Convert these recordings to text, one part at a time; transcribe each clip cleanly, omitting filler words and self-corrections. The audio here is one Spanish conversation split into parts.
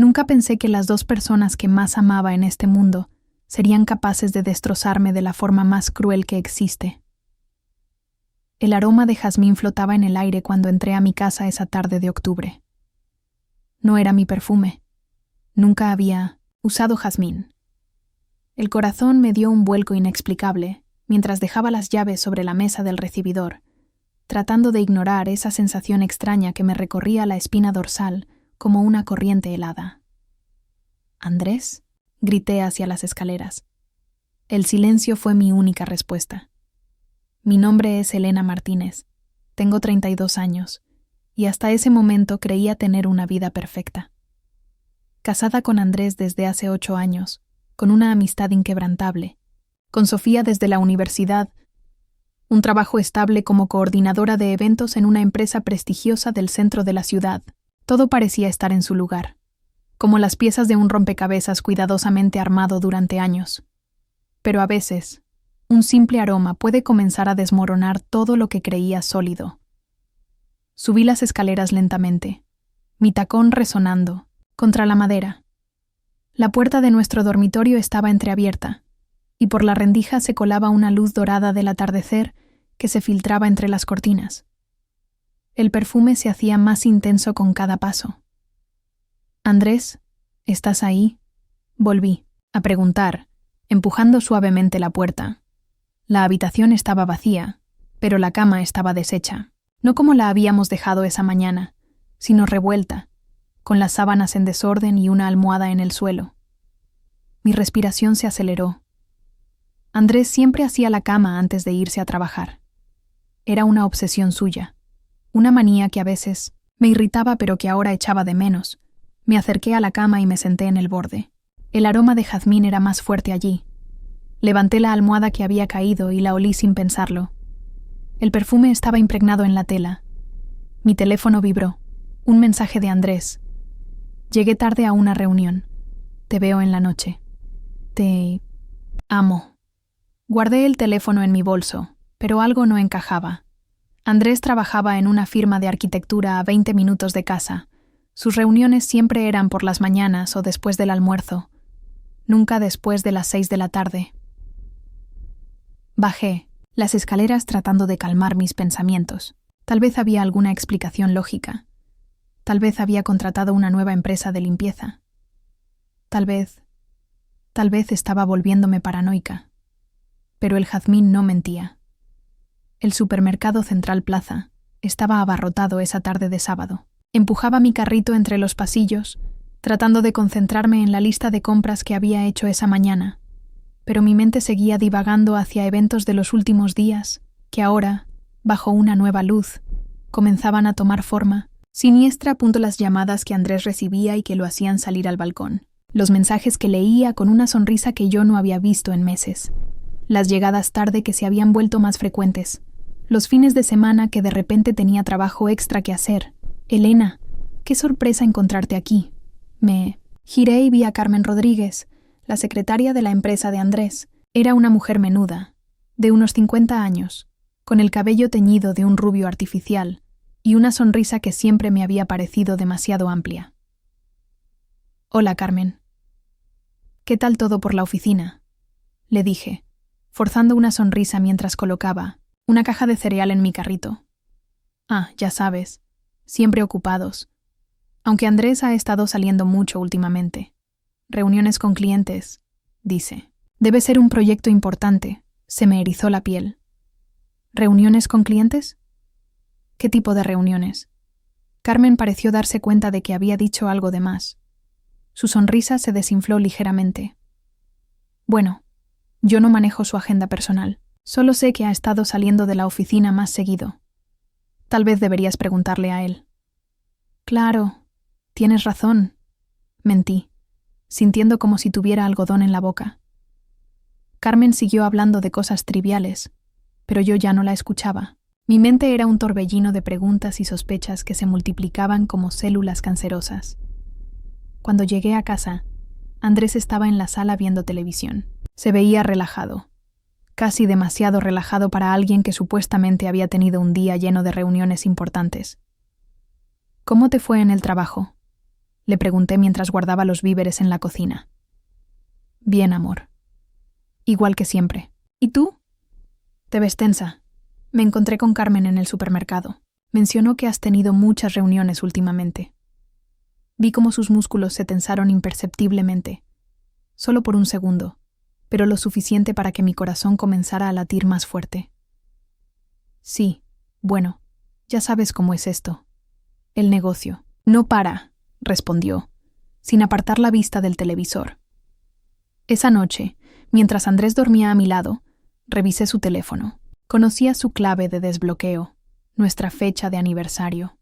Nunca pensé que las dos personas que más amaba en este mundo serían capaces de destrozarme de la forma más cruel que existe. El aroma de jazmín flotaba en el aire cuando entré a mi casa esa tarde de octubre. No era mi perfume. Nunca había usado jazmín. El corazón me dio un vuelco inexplicable mientras dejaba las llaves sobre la mesa del recibidor, tratando de ignorar esa sensación extraña que me recorría la espina dorsal como una corriente helada. «¿Andrés?», grité hacia las escaleras. El silencio fue mi única respuesta. Mi nombre es Elena Martínez. Tengo 32 años, y hasta ese momento creía tener una vida perfecta. Casada con Andrés desde hace 8 años, con una amistad inquebrantable, con Sofía desde la universidad, un trabajo estable como coordinadora de eventos en una empresa prestigiosa del centro de la ciudad. Todo parecía estar en su lugar, como las piezas de un rompecabezas cuidadosamente armado durante años. Pero a veces, un simple aroma puede comenzar a desmoronar todo lo que creía sólido. Subí las escaleras lentamente, mi tacón resonando contra la madera. La puerta de nuestro dormitorio estaba entreabierta, y por la rendija se colaba una luz dorada del atardecer que se filtraba entre las cortinas. El perfume se hacía más intenso con cada paso. «Andrés, ¿estás ahí?», volví a preguntar, empujando suavemente la puerta. La habitación estaba vacía, pero la cama estaba deshecha, no como la habíamos dejado esa mañana, sino revuelta, con las sábanas en desorden y una almohada en el suelo. Mi respiración se aceleró. Andrés siempre hacía la cama antes de irse a trabajar. Era una obsesión suya, una manía que a veces me irritaba pero que ahora echaba de menos. Me acerqué a la cama y me senté en el borde. El aroma de jazmín era más fuerte allí. Levanté la almohada que había caído y la olí sin pensarlo. El perfume estaba impregnado en la tela. Mi teléfono vibró. Un mensaje de Andrés. «Llegué tarde a una reunión. Te veo en la noche. Te amo». Guardé el teléfono en mi bolso, pero algo no encajaba. Andrés trabajaba en una firma de arquitectura a 20 minutos de casa. Sus reuniones siempre eran por las mañanas o después del almuerzo, nunca después de las 6 de la tarde. Bajé las escaleras tratando de calmar mis pensamientos. Tal vez había alguna explicación lógica. Tal vez había contratado una nueva empresa de limpieza. Tal vez estaba volviéndome paranoica. Pero el jazmín no mentía. El supermercado Central Plaza estaba abarrotado esa tarde de sábado. Empujaba mi carrito entre los pasillos, tratando de concentrarme en la lista de compras que había hecho esa mañana, pero mi mente seguía divagando hacia eventos de los últimos días, que ahora, bajo una nueva luz, comenzaban a tomar forma. Siniestra apuntó las llamadas que Andrés recibía y que lo hacían salir al balcón, los mensajes que leía con una sonrisa que yo no había visto en meses, las llegadas tarde que se habían vuelto más frecuentes, los fines de semana que de repente tenía trabajo extra que hacer. «Elena, qué sorpresa encontrarte aquí». Me giré y vi a Carmen Rodríguez, la secretaria de la empresa de Andrés. Era una mujer menuda, de unos 50 años, con el cabello teñido de un rubio artificial y una sonrisa que siempre me había parecido demasiado amplia. «Hola, Carmen». «¿Qué tal todo por la oficina?», le dije, forzando una sonrisa mientras colocaba una caja de cereal en mi carrito. «Ah, ya sabes, siempre ocupados. Aunque Andrés ha estado saliendo mucho últimamente. Reuniones con clientes», dice. «Debe ser un proyecto importante». Se me erizó la piel. «¿Reuniones con clientes? ¿Qué tipo de reuniones?». Carmen pareció darse cuenta de que había dicho algo de más. Su sonrisa se desinfló ligeramente. «Bueno, yo no manejo su agenda personal. Solo sé que ha estado saliendo de la oficina más seguido. Tal vez deberías preguntarle a él». «Claro, tienes razón», mentí, sintiendo como si tuviera algodón en la boca. Carmen siguió hablando de cosas triviales, pero yo ya no la escuchaba. Mi mente era un torbellino de preguntas y sospechas que se multiplicaban como células cancerosas. Cuando llegué a casa, Andrés estaba en la sala viendo televisión. Se veía relajado, casi demasiado relajado para alguien que supuestamente había tenido un día lleno de reuniones importantes. «¿Cómo te fue en el trabajo?», Le pregunté mientras guardaba los víveres en la cocina. Bien, amor. Igual que siempre. ¿Y tú? Te ves tensa. Me encontré con Carmen en el supermercado. Mencionó que has tenido muchas reuniones últimamente. Vi cómo sus músculos se tensaron imperceptiblemente. Solo por un segundo, pero lo suficiente para que mi corazón comenzara a latir más fuerte. Sí, bueno, ya sabes cómo es esto. El negocio. No para, respondió, sin apartar la vista del televisor. Esa noche, mientras Andrés dormía a mi lado, revisé su teléfono. Conocía su clave de desbloqueo, nuestra fecha de aniversario.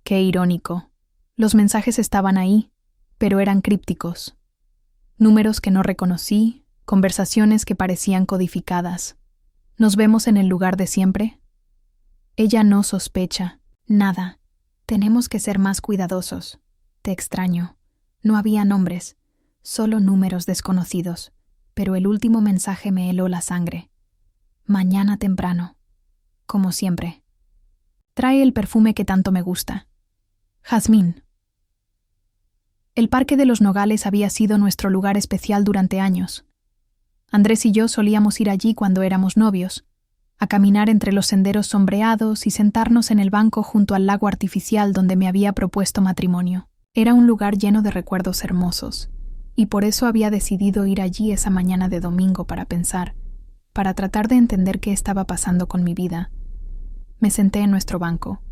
Qué irónico. Los mensajes estaban ahí, pero eran crípticos. Números que no reconocí, conversaciones que parecían codificadas. ¿Nos vemos en el lugar de siempre? Ella no sospecha. Nada. Tenemos que ser más cuidadosos. Te extraño. No había nombres, solo números desconocidos, pero el último mensaje me heló la sangre. Mañana temprano. Como siempre. Trae el perfume que tanto me gusta. Jazmín. El Parque de los Nogales había sido nuestro lugar especial durante años. Andrés y yo solíamos ir allí cuando éramos novios, a caminar entre los senderos sombreados y sentarnos en el banco junto al lago artificial donde me había propuesto matrimonio. Era un lugar lleno de recuerdos hermosos, y por eso había decidido ir allí esa mañana de domingo para pensar, para tratar de entender qué estaba pasando con mi vida. Me senté en nuestro banco,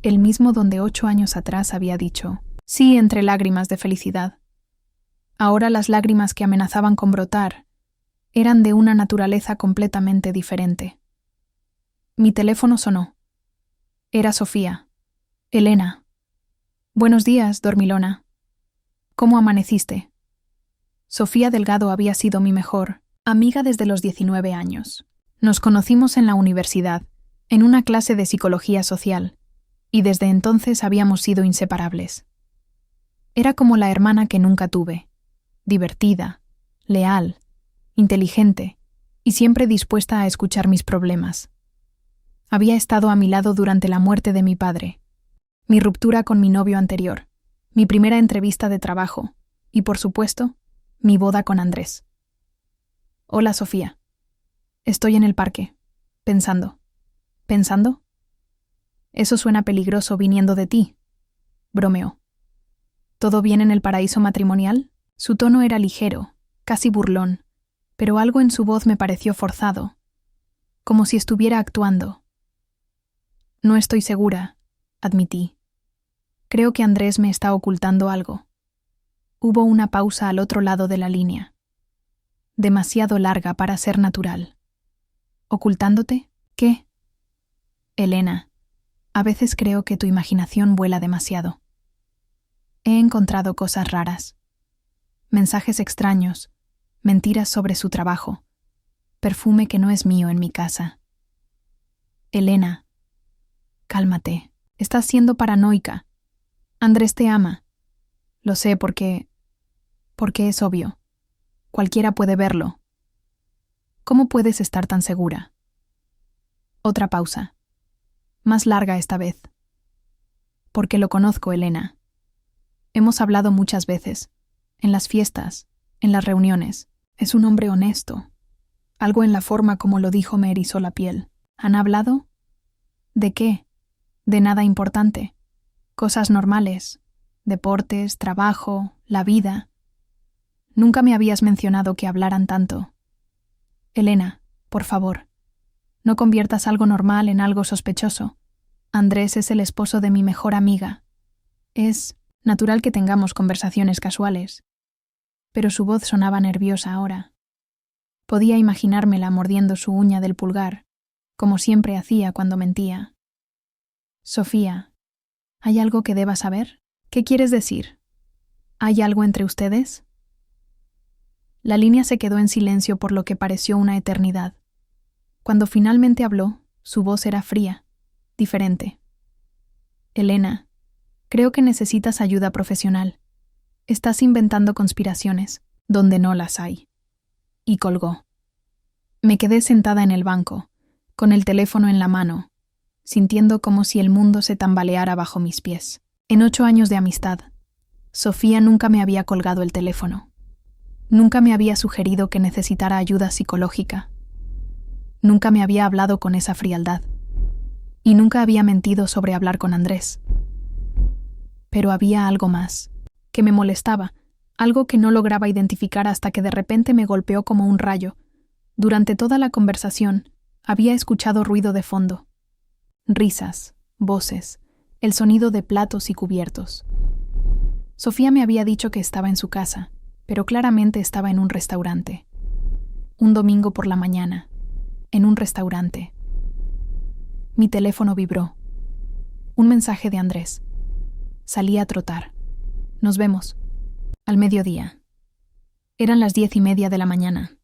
el mismo donde 8 años atrás había dicho sí entre lágrimas de felicidad. Ahora las lágrimas que amenazaban con brotar eran de una naturaleza completamente diferente. Mi teléfono sonó. Era Sofía. Elena. Buenos días, dormilona. ¿Cómo amaneciste? Sofía Delgado había sido mi mejor amiga desde los 19 años. Nos conocimos en la universidad, en una clase de psicología social, y desde entonces habíamos sido inseparables. Era como la hermana que nunca tuve, divertida, leal, inteligente y siempre dispuesta a escuchar mis problemas. Había estado a mi lado durante la muerte de mi padre, mi ruptura con mi novio anterior, mi primera entrevista de trabajo y, por supuesto, mi boda con Andrés. Hola, Sofía. Estoy en el parque, pensando. ¿Pensando? Eso suena peligroso viniendo de ti, bromeó. ¿Todo bien en el paraíso matrimonial? Su tono era ligero, casi burlón, pero algo en su voz me pareció forzado, como si estuviera actuando. No estoy segura, admití. Creo que Andrés me está ocultando algo. Hubo una pausa al otro lado de la línea, demasiado larga para ser natural. ¿Ocultándote? ¿Qué? Elena, a veces creo que tu imaginación vuela demasiado. He encontrado cosas raras. Mensajes extraños, mentiras sobre su trabajo, perfume que no es mío en mi casa. Elena, cálmate. Estás siendo paranoica. Andrés te ama. Lo sé porque es obvio. Cualquiera puede verlo. ¿Cómo puedes estar tan segura? Otra pausa. Más larga esta vez. Porque lo conozco, Elena. Hemos hablado muchas veces, en las fiestas, en las reuniones. Es un hombre honesto. Algo en la forma como lo dijo me erizó la piel. ¿Han hablado? ¿De qué? De nada importante. Cosas normales. Deportes, trabajo, la vida. Nunca me habías mencionado que hablaran tanto. Elena, por favor, no conviertas algo normal en algo sospechoso. Andrés es el esposo de mi mejor amiga. Es natural que tengamos conversaciones casuales. Pero su voz sonaba nerviosa ahora. Podía imaginármela mordiendo su uña del pulgar, como siempre hacía cuando mentía. Sofía, ¿hay algo que deba saber? ¿Qué quieres decir? ¿Hay algo entre ustedes? La línea se quedó en silencio por lo que pareció una eternidad. Cuando finalmente habló, su voz era fría, diferente. Elena, creo que necesitas ayuda profesional. Estás inventando conspiraciones, donde no las hay. Y colgó. Me quedé sentada en el banco, con el teléfono en la mano, sintiendo como si el mundo se tambaleara bajo mis pies. En 8 años de amistad, Sofía nunca me había colgado el teléfono. Nunca me había sugerido que necesitara ayuda psicológica. Nunca me había hablado con esa frialdad. Y nunca había mentido sobre hablar con Andrés. Pero había algo más, que me molestaba, algo que no lograba identificar hasta que de repente me golpeó como un rayo. Durante toda la conversación, había escuchado ruido de fondo. Risas, voces, el sonido de platos y cubiertos. Sofía me había dicho que estaba en su casa, pero claramente estaba en un restaurante. Un domingo por la mañana, en un restaurante. Mi teléfono vibró. Un mensaje de Andrés. Salí a trotar. Nos vemos. Al mediodía. Eran las 10:30 de la mañana.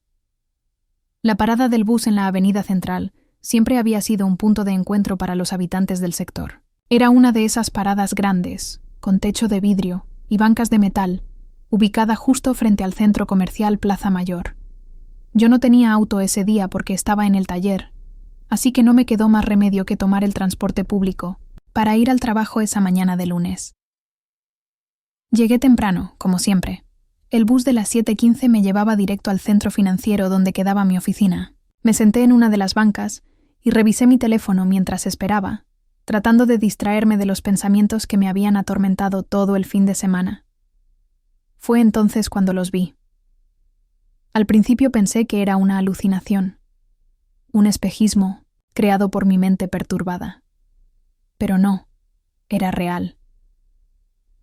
La parada del bus en la avenida central siempre había sido un punto de encuentro para los habitantes del sector. Era una de esas paradas grandes, con techo de vidrio y bancas de metal, ubicada justo frente al centro comercial Plaza Mayor. Yo no tenía auto ese día porque estaba en el taller, así que no me quedó más remedio que tomar el transporte público para ir al trabajo esa mañana de lunes. Llegué temprano, como siempre. El bus de las 7:15 me llevaba directo al centro financiero donde quedaba mi oficina. Me senté en una de las bancas y revisé mi teléfono mientras esperaba, tratando de distraerme de los pensamientos que me habían atormentado todo el fin de semana. Fue entonces cuando los vi. Al principio pensé que era una alucinación, un espejismo creado por mi mente perturbada. Pero no, era real.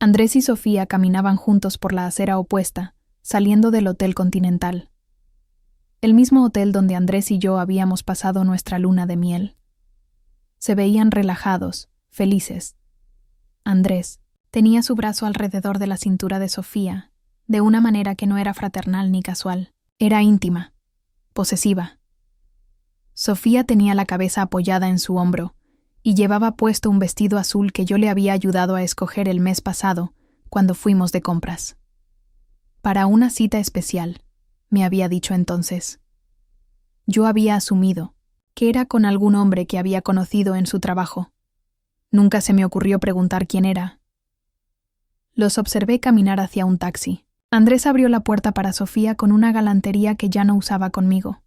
Andrés y Sofía caminaban juntos por la acera opuesta, saliendo del Hotel Continental. El mismo hotel donde Andrés y yo habíamos pasado nuestra luna de miel. Se veían relajados, felices. Andrés tenía su brazo alrededor de la cintura de Sofía, de una manera que no era fraternal ni casual. Era íntima, posesiva. Sofía tenía la cabeza apoyada en su hombro y llevaba puesto un vestido azul que yo le había ayudado a escoger el mes pasado, cuando fuimos de compras. Para una cita especial, me había dicho entonces. Yo había asumido que era con algún hombre que había conocido en su trabajo. Nunca se me ocurrió preguntar quién era. Los observé caminar hacia un taxi. Andrés abrió la puerta para Sofía con una galantería que ya no usaba conmigo.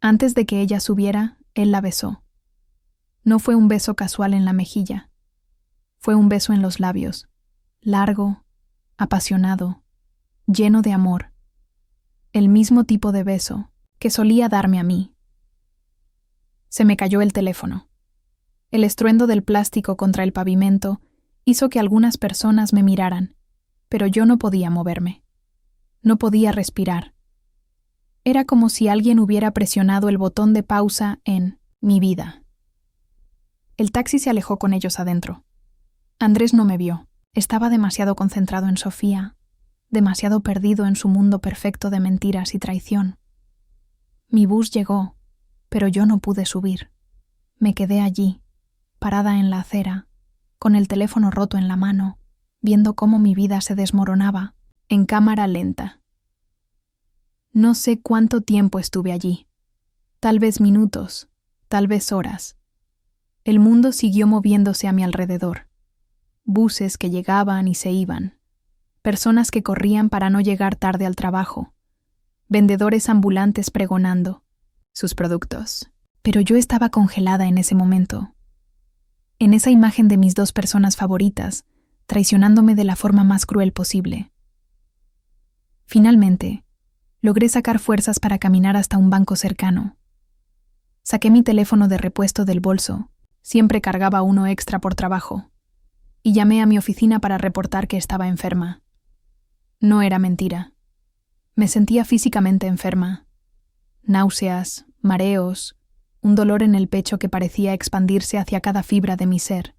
Antes de que ella subiera, él la besó. No fue un beso casual en la mejilla. Fue un beso en los labios, largo, apasionado, lleno de amor. El mismo tipo de beso que solía darme a mí. Se me cayó el teléfono. El estruendo del plástico contra el pavimento hizo que algunas personas me miraran, pero yo no podía moverme. No podía respirar. Era como si alguien hubiera presionado el botón de pausa en mi vida. El taxi se alejó con ellos adentro. Andrés no me vio. Estaba demasiado concentrado en Sofía, demasiado perdido en su mundo perfecto de mentiras y traición. Mi bus llegó, pero yo no pude subir. Me quedé allí, parada en la acera, con el teléfono roto en la mano, viendo cómo mi vida se desmoronaba, en cámara lenta. No sé cuánto tiempo estuve allí. Tal vez minutos, tal vez horas. El mundo siguió moviéndose a mi alrededor. Buses que llegaban y se iban. Personas que corrían para no llegar tarde al trabajo. Vendedores ambulantes pregonando sus productos. Pero yo estaba congelada en ese momento. En esa imagen de mis dos personas favoritas, traicionándome de la forma más cruel posible. Finalmente, logré sacar fuerzas para caminar hasta un banco cercano. Saqué mi teléfono de repuesto del bolso, siempre cargaba uno extra por trabajo, y llamé a mi oficina para reportar que estaba enferma. No era mentira. Me sentía físicamente enferma. Náuseas, mareos, un dolor en el pecho que parecía expandirse hacia cada fibra de mi ser.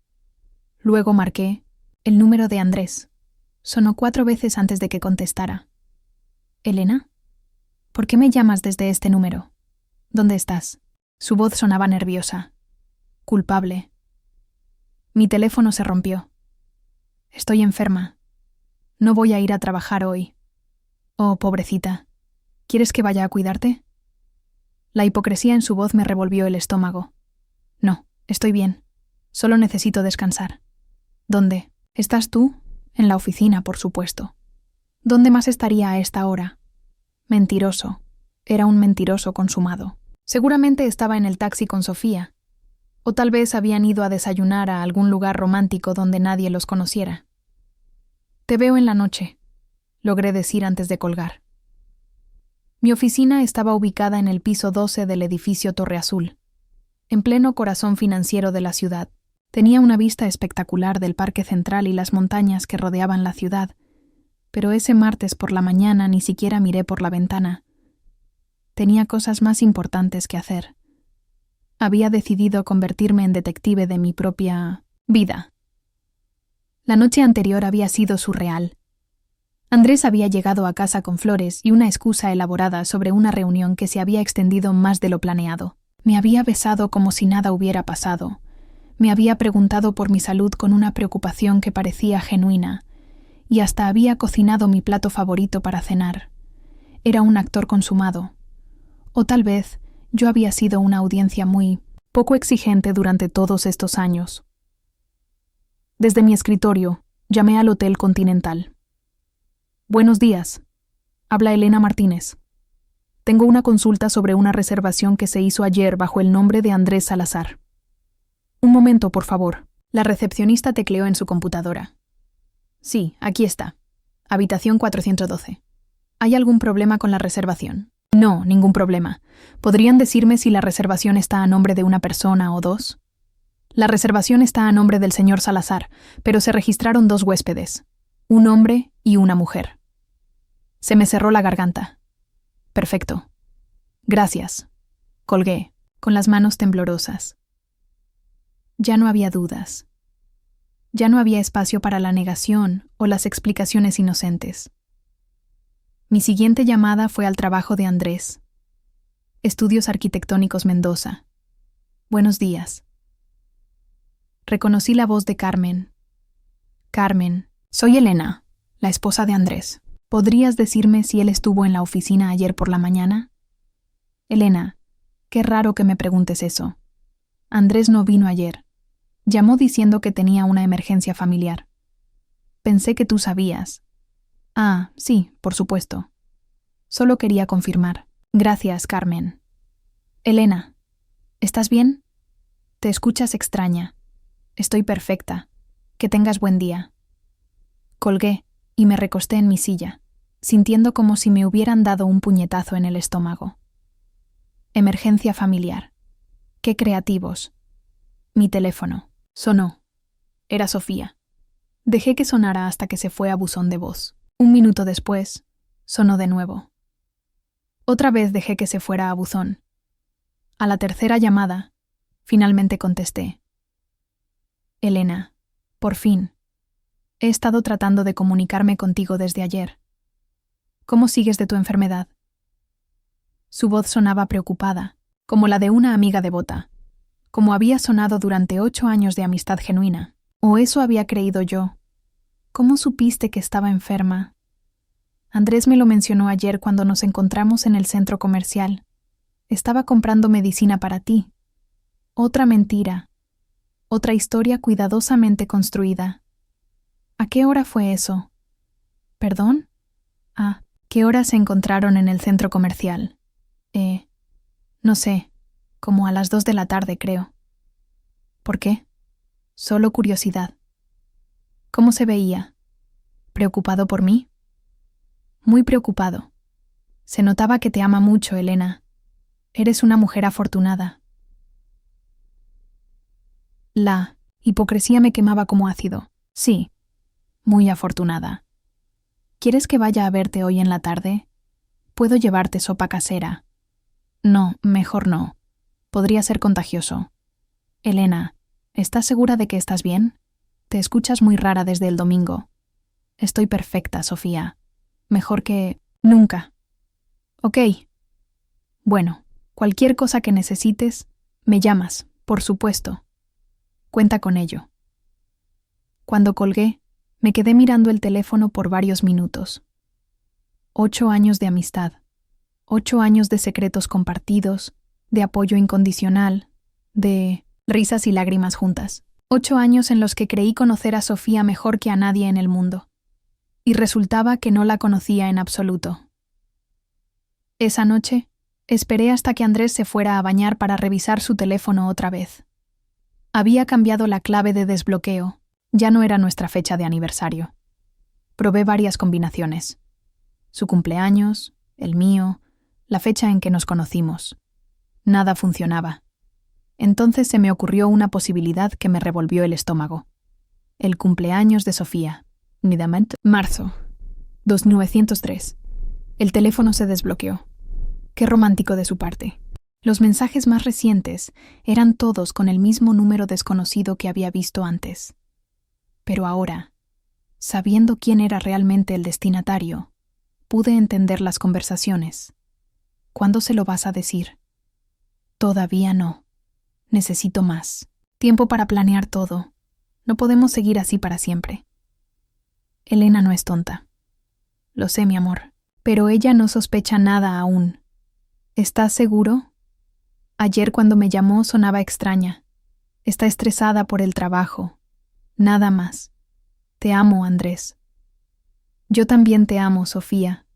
Luego marqué el número de Andrés. Sonó 4 veces antes de que contestara. «¿Elena? ¿Por qué me llamas desde este número? ¿Dónde estás?» Su voz sonaba nerviosa. Culpable. Mi teléfono se rompió. «Estoy enferma. No voy a ir a trabajar hoy». «Oh, pobrecita. ¿Quieres que vaya a cuidarte?» La hipocresía en su voz me revolvió el estómago. «No, estoy bien. Solo necesito descansar». «¿Dónde? ¿Estás tú? En la oficina, por supuesto. ¿Dónde más estaría a esta hora? Mentiroso. Era un mentiroso consumado. Seguramente estaba en el taxi con Sofía. O tal vez habían ido a desayunar a algún lugar romántico donde nadie los conociera. Te veo en la noche, logré decir antes de colgar. Mi oficina estaba ubicada en el piso 12 del edificio Torre Azul, en pleno corazón financiero de la ciudad. Tenía una vista espectacular del Parque Central y las montañas que rodeaban la ciudad, pero ese martes por la mañana ni siquiera miré por la ventana. Tenía cosas más importantes que hacer. Había decidido convertirme en detective de mi propia vida. La noche anterior había sido surreal. Andrés había llegado a casa con flores y una excusa elaborada sobre una reunión que se había extendido más de lo planeado. Me había besado como si nada hubiera pasado. Me había preguntado por mi salud con una preocupación que parecía genuina, y hasta había cocinado mi plato favorito para cenar. Era un actor consumado. O tal vez yo había sido una audiencia muy poco exigente durante todos estos años. Desde mi escritorio, llamé al Hotel Continental. Buenos días. Habla Elena Martínez. Tengo una consulta sobre una reservación que se hizo ayer bajo el nombre de Andrés Salazar. Un momento, por favor. La recepcionista tecleó en su computadora. Sí, aquí está. Habitación 412. ¿Hay algún problema con la reservación? No, ningún problema. ¿Podrían decirme si la reservación está a nombre de una persona o dos? La reservación está a nombre del señor Salazar, pero se registraron 2 huéspedes, un hombre y una mujer. Se me cerró la garganta. Perfecto. Gracias. Colgué, con las manos temblorosas. Ya no había dudas. Ya no había espacio para la negación o las explicaciones inocentes. Mi siguiente llamada fue al trabajo de Andrés. Estudios Arquitectónicos Mendoza. Buenos días. Reconocí la voz de Carmen. Carmen, soy Elena, la esposa de Andrés. ¿Podrías decirme si él estuvo en la oficina ayer por la mañana? Elena, qué raro que me preguntes eso. Andrés no vino ayer. Llamó diciendo que tenía una emergencia familiar. Pensé que tú sabías. Ah, sí, por supuesto. Solo quería confirmar. Gracias, Carmen. Elena, ¿estás bien? Te escuchas extraña. Estoy perfecta. Que tengas buen día. Colgué y me recosté en mi silla, sintiendo como si me hubieran dado un puñetazo en el estómago. Emergencia familiar. Qué creativos. Mi teléfono. Sonó. Era Sofía. Dejé que sonara hasta que se fue a buzón de voz. 1 minuto después, sonó de nuevo. Otra vez dejé que se fuera a buzón. A la tercera llamada, finalmente contesté. Elena, por fin. He estado tratando de comunicarme contigo desde ayer. ¿Cómo sigues de tu enfermedad? Su voz sonaba preocupada, como la de una amiga devota, como había sonado durante 8 años de amistad genuina. ¿O eso había creído yo? ¿Cómo supiste que estaba enferma? Andrés me lo mencionó ayer cuando nos encontramos en el centro comercial. Estaba comprando medicina para ti. Otra mentira. Otra historia cuidadosamente construida. ¿A qué hora fue eso? ¿Perdón? Ah, ¿qué hora se encontraron en el centro comercial? No sé, como a las 2 de la tarde, creo. ¿Por qué? Solo curiosidad. ¿Cómo se veía? ¿Preocupado por mí? Muy preocupado. Se notaba que te ama mucho, Elena. Eres una mujer afortunada. La hipocresía me quemaba como ácido. Sí, muy afortunada. ¿Quieres que vaya a verte hoy en la tarde? Puedo llevarte sopa casera. No, mejor no. Podría ser contagioso. Elena, ¿estás segura de que estás bien? Te escuchas muy rara desde el domingo. Estoy perfecta, Sofía. Mejor que nunca. Ok. Bueno, cualquier cosa que necesites, me llamas, por supuesto. Cuenta con ello. Cuando colgué, me quedé mirando el teléfono por varios minutos. 8 años de amistad. 8 años de secretos compartidos, de apoyo incondicional, de risas y lágrimas juntas. 8 años en los que creí conocer a Sofía mejor que a nadie en el mundo. y resultaba que no la conocía en absoluto. Esa noche, esperé hasta que Andrés se fuera a bañar para revisar su teléfono otra vez. Había cambiado la clave de desbloqueo, ya no era nuestra fecha de aniversario. Probé varias combinaciones. Su cumpleaños, el mío, la fecha en que nos conocimos. Nada funcionaba. Entonces se me ocurrió una posibilidad que me revolvió el estómago. El cumpleaños de Sofía. Marzo. 2903. El teléfono se desbloqueó. Qué romántico de su parte. Los mensajes más recientes eran todos con el mismo número desconocido que había visto antes. Pero ahora, sabiendo quién era realmente el destinatario, pude entender las conversaciones. ¿Cuándo se lo vas a decir? Todavía no. Necesito más. Tiempo para planear todo. No podemos seguir así para siempre. Elena no es tonta. Lo sé, mi amor. Pero ella no sospecha nada aún. ¿Estás seguro? Ayer cuando me llamó sonaba extraña. Está estresada por el trabajo. Nada más. Te amo, Andrés. Yo también te amo, Sofía.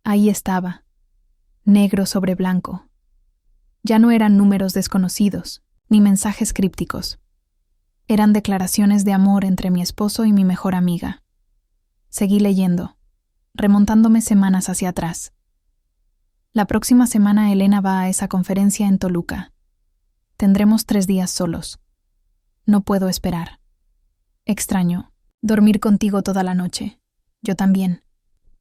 Ahí estaba. Negro sobre blanco. Ya no eran números desconocidos, ni mensajes crípticos. Eran declaraciones de amor entre mi esposo y mi mejor amiga. Seguí leyendo, remontándome semanas hacia atrás. La próxima semana Elena va a esa conferencia en Toluca. Tendremos 3 días solos. No puedo esperar. Extraño dormir contigo toda la noche. Yo también.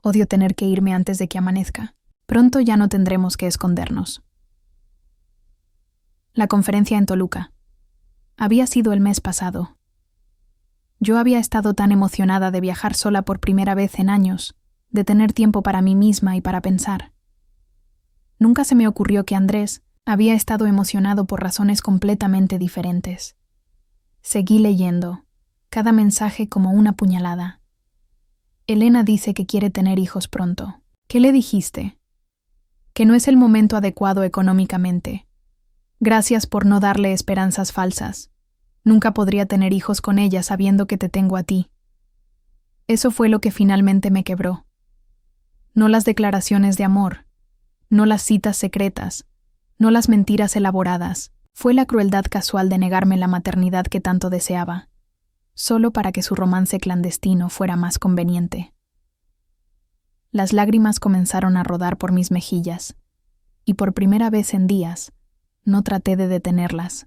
Odio tener que irme antes de que amanezca. Pronto ya no tendremos que escondernos. La conferencia en Toluca. Había sido el mes pasado. Yo había estado tan emocionada de viajar sola por primera vez en años, de tener tiempo para mí misma y para pensar. Nunca se me ocurrió que Andrés había estado emocionado por razones completamente diferentes. Seguí leyendo, cada mensaje como una puñalada. Elena dice que quiere tener hijos pronto. ¿Qué le dijiste? Que no es el momento adecuado económicamente. Gracias por no darle esperanzas falsas. Nunca podría tener hijos con ella sabiendo que te tengo a ti. Eso fue lo que finalmente me quebró. No las declaraciones de amor, no las citas secretas, no las mentiras elaboradas. Fue la crueldad casual de negarme la maternidad que tanto deseaba, solo para que su romance clandestino fuera más conveniente. Las lágrimas comenzaron a rodar por mis mejillas, y por primera vez en días, no traté de detenerlas.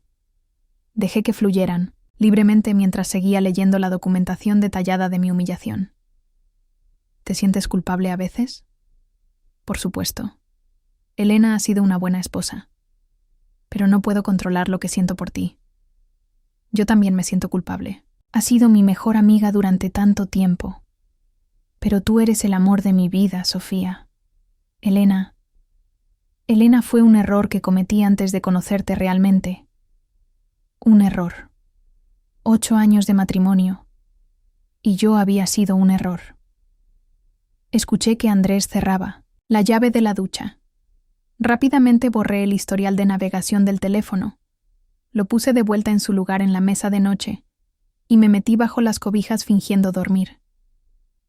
Dejé que fluyeran, libremente mientras seguía leyendo la documentación detallada de mi humillación. ¿Te sientes culpable a veces? Por supuesto. Elena ha sido una buena esposa. Pero no puedo controlar lo que siento por ti. Yo también me siento culpable. Has sido mi mejor amiga durante tanto tiempo. Pero tú eres el amor de mi vida, Sofía. Elena fue un error que cometí antes de conocerte realmente. Un error. 8 años de matrimonio. Y yo había sido un error. Escuché que Andrés cerraba la llave de la ducha. Rápidamente borré el historial de navegación del teléfono. Lo puse de vuelta en su lugar en la mesa de noche y me metí bajo las cobijas fingiendo dormir.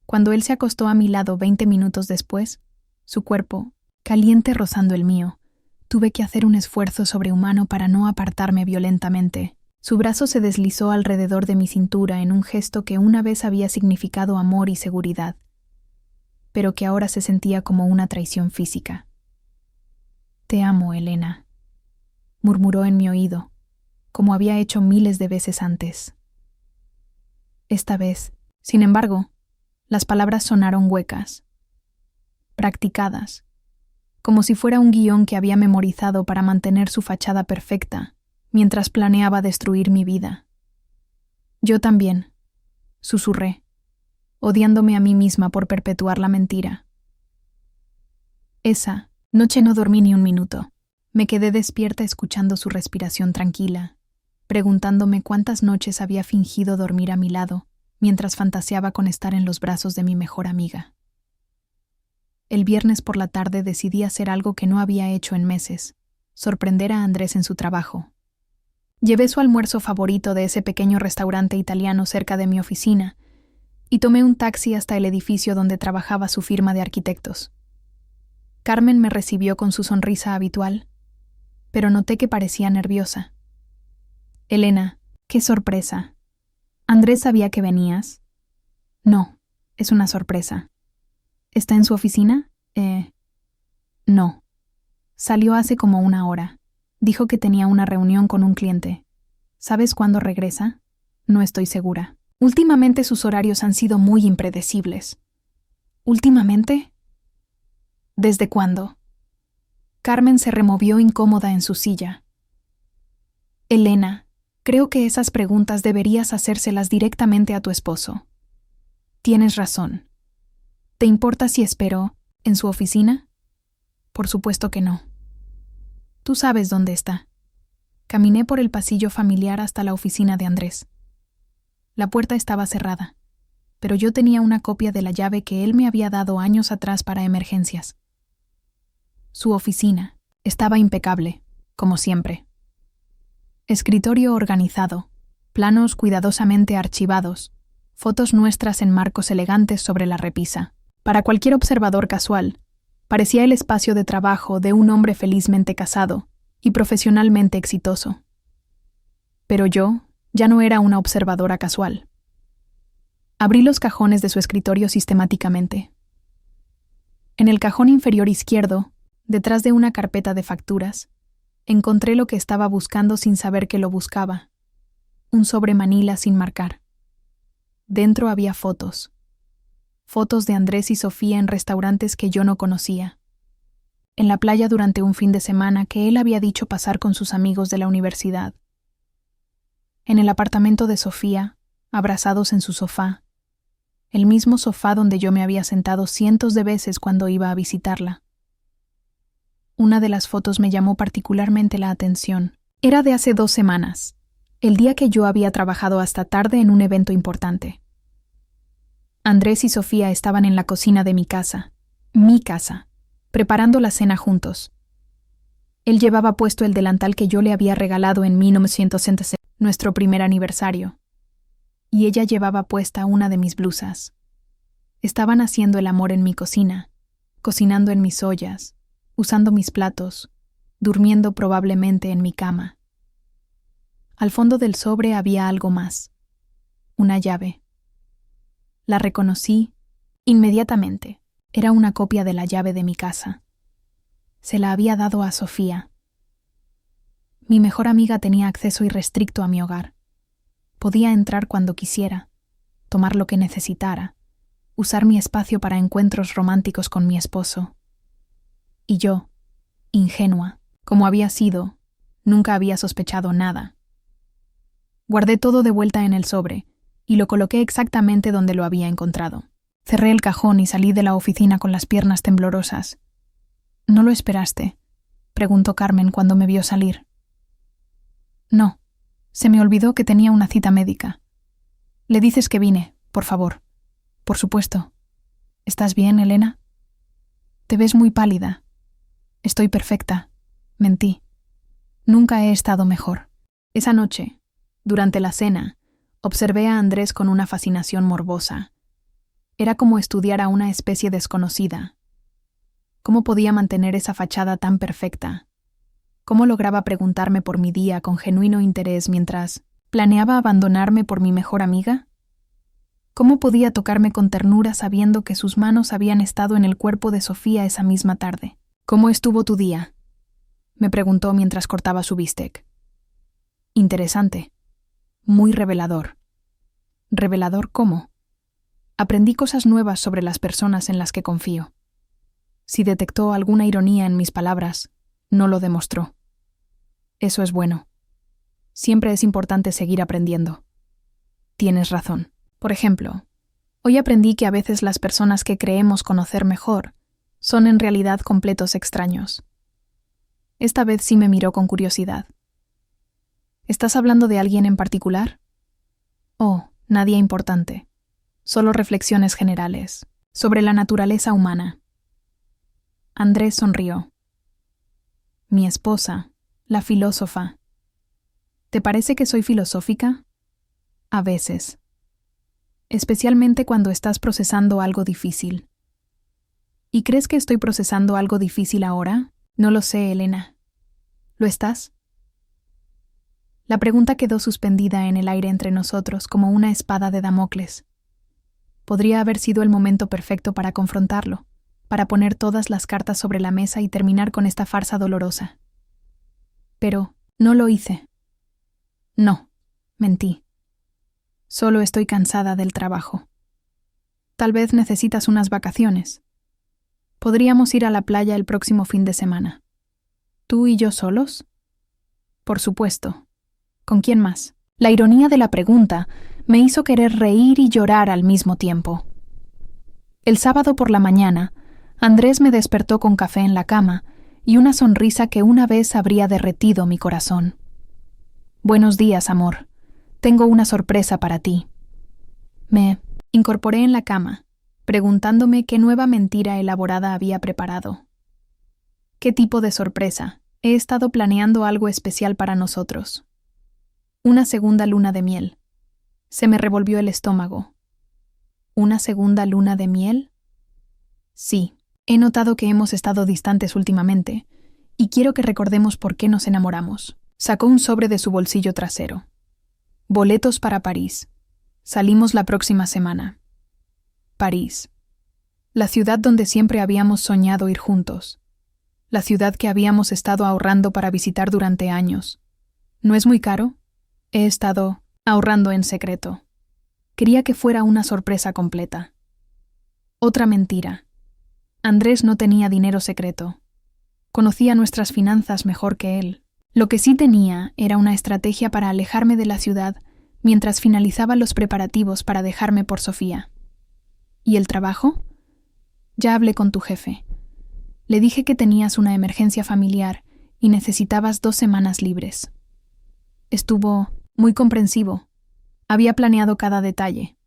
Cuando él se acostó a mi lado 20 minutos después, su cuerpo, caliente rozando el mío, tuve que hacer un esfuerzo sobrehumano para no apartarme violentamente. Su brazo se deslizó alrededor de mi cintura en un gesto que una vez había significado amor y seguridad, pero que ahora se sentía como una traición física. «Te amo, Elena», murmuró en mi oído, como había hecho miles de veces antes. Esta vez, sin embargo, las palabras sonaron huecas, practicadas, como si fuera un guión que había memorizado para mantener su fachada perfecta, mientras planeaba destruir mi vida. Yo también, susurré, odiándome a mí misma por perpetuar la mentira. Esa noche no dormí ni un minuto. Me quedé despierta escuchando su respiración tranquila, preguntándome cuántas noches había fingido dormir a mi lado, mientras fantaseaba con estar en los brazos de mi mejor amiga. El viernes por la tarde decidí hacer algo que no había hecho en meses, sorprender a Andrés en su trabajo. Llevé su almuerzo favorito de ese pequeño restaurante italiano cerca de mi oficina y tomé un taxi hasta el edificio donde trabajaba su firma de arquitectos. Carmen me recibió con su sonrisa habitual, pero noté que parecía nerviosa. «Elena, qué sorpresa. ¿Andrés sabía que venías?» «No, es una sorpresa». «¿Está en su oficina?» No. Salió hace como una hora. Dijo que tenía una reunión con un cliente. ¿Sabes cuándo regresa?» «No estoy segura. Últimamente sus horarios han sido muy impredecibles». «¿Últimamente? ¿Desde cuándo?» Carmen se removió incómoda en su silla. «Elena, creo que esas preguntas deberías hacérselas directamente a tu esposo». «Tienes razón. ¿Te importa si espero en su oficina?» «Por supuesto que no». «Tú sabes dónde está». Caminé por el pasillo familiar hasta la oficina de Andrés. La puerta estaba cerrada, pero yo tenía una copia de la llave que él me había dado años atrás para emergencias. Su oficina estaba impecable, como siempre. Escritorio organizado, planos cuidadosamente archivados, fotos nuestras en marcos elegantes sobre la repisa. Para cualquier observador casual, parecía el espacio de trabajo de un hombre felizmente casado y profesionalmente exitoso. Pero yo ya no era una observadora casual. Abrí los cajones de su escritorio sistemáticamente. En el cajón inferior izquierdo, detrás de una carpeta de facturas, encontré lo que estaba buscando sin saber que lo buscaba: un sobre manila sin marcar. Dentro había fotos. Fotos de Andrés y Sofía en restaurantes que yo no conocía. En la playa durante un fin de semana que él había dicho pasar con sus amigos de la universidad. En el apartamento de Sofía, abrazados en su sofá. El mismo sofá donde yo me había sentado cientos de veces cuando iba a visitarla. Una de las fotos me llamó particularmente la atención. Era de hace 2 semanas, el día que yo había trabajado hasta tarde en un evento importante. Andrés y Sofía estaban en la cocina de mi casa, preparando la cena juntos. Él llevaba puesto el delantal que yo le había regalado en 1966, nuestro primer aniversario, y ella llevaba puesta una de mis blusas. Estaban haciendo el amor en mi cocina, cocinando en mis ollas, usando mis platos, durmiendo probablemente en mi cama. Al fondo del sobre había algo más: una llave. La reconocí inmediatamente. Era una copia de la llave de mi casa. Se la había dado a Sofía. Mi mejor amiga tenía acceso irrestricto a mi hogar. Podía entrar cuando quisiera, tomar lo que necesitara, usar mi espacio para encuentros románticos con mi esposo. Y yo, ingenua, como había sido, nunca había sospechado nada. Guardé todo de vuelta en el sobre y lo coloqué exactamente donde lo había encontrado. Cerré el cajón y salí de la oficina con las piernas temblorosas. «¿No lo esperaste?», preguntó Carmen cuando me vio salir. «No, se me olvidó que tenía una cita médica». «Le dices que vine, por favor». «Por supuesto». «¿Estás bien, Elena?» «Te ves muy pálida». «Estoy perfecta», mentí. Nunca he estado mejor. Esa noche, durante la cena, observé a Andrés con una fascinación morbosa. Era como estudiar a una especie desconocida. ¿Cómo podía mantener esa fachada tan perfecta? ¿Cómo lograba preguntarme por mi día con genuino interés mientras planeaba abandonarme por mi mejor amiga? ¿Cómo podía tocarme con ternura sabiendo que sus manos habían estado en el cuerpo de Sofía esa misma tarde? «¿Cómo estuvo tu día?», me preguntó mientras cortaba su bistec. «Interesante. Muy revelador». «¿Revelador cómo?». «Aprendí cosas nuevas sobre las personas en las que confío». Si detectó alguna ironía en mis palabras, no lo demostró. Eso es bueno. Siempre es importante seguir aprendiendo. Tienes razón. Por ejemplo, hoy aprendí que a veces las personas que creemos conocer mejor son en realidad completos extraños. Esta vez sí me miró con curiosidad. ¿Estás hablando de alguien en particular? Oh, nadie importante. Solo reflexiones generales sobre la naturaleza humana. Andrés sonrió. Mi esposa, la filósofa. ¿Te parece que soy filosófica? A veces. especialmente cuando estás procesando algo difícil. ¿Y crees que estoy procesando algo difícil ahora? No lo sé, Elena. ¿Lo estás? La pregunta quedó suspendida en el aire entre nosotros como una espada de Damocles. Podría haber sido el momento perfecto para confrontarlo, para poner todas las cartas sobre la mesa y terminar con esta farsa dolorosa. Pero no lo hice. No, mentí. Solo estoy cansada del trabajo. Tal vez necesitas unas vacaciones. Podríamos ir a la playa el próximo fin de semana. ¿Tú y yo solos? Por supuesto. ¿Con quién más? La ironía de la pregunta me hizo querer reír y llorar al mismo tiempo. El sábado por la mañana, Andrés me despertó con café en la cama y una sonrisa que una vez habría derretido mi corazón. Buenos días, amor. Tengo una sorpresa para ti. Me incorporé en la cama, preguntándome qué nueva mentira elaborada había preparado. ¿Qué tipo de sorpresa? He estado planeando algo especial para nosotros. Una segunda luna de miel. Se me revolvió el estómago. ¿Una segunda luna de miel? Sí, he notado que hemos estado distantes últimamente, y quiero que recordemos por qué nos enamoramos. Sacó un sobre de su bolsillo trasero. Boletos para París. Salimos la próxima semana. París. La ciudad donde siempre habíamos soñado ir juntos. La ciudad que habíamos estado ahorrando para visitar durante años. ¿No es muy caro? He estado ahorrando en secreto. Quería que fuera una sorpresa completa. Otra mentira. Andrés no tenía dinero secreto. Conocía nuestras finanzas mejor que él. Lo que sí tenía era una estrategia para alejarme de la ciudad mientras finalizaba los preparativos para dejarme por Sofía. ¿Y el trabajo? Ya hablé con tu jefe. Le dije que tenías una emergencia familiar y necesitabas 2 semanas libres. Estuvo muy comprensivo. Había planeado cada detalle.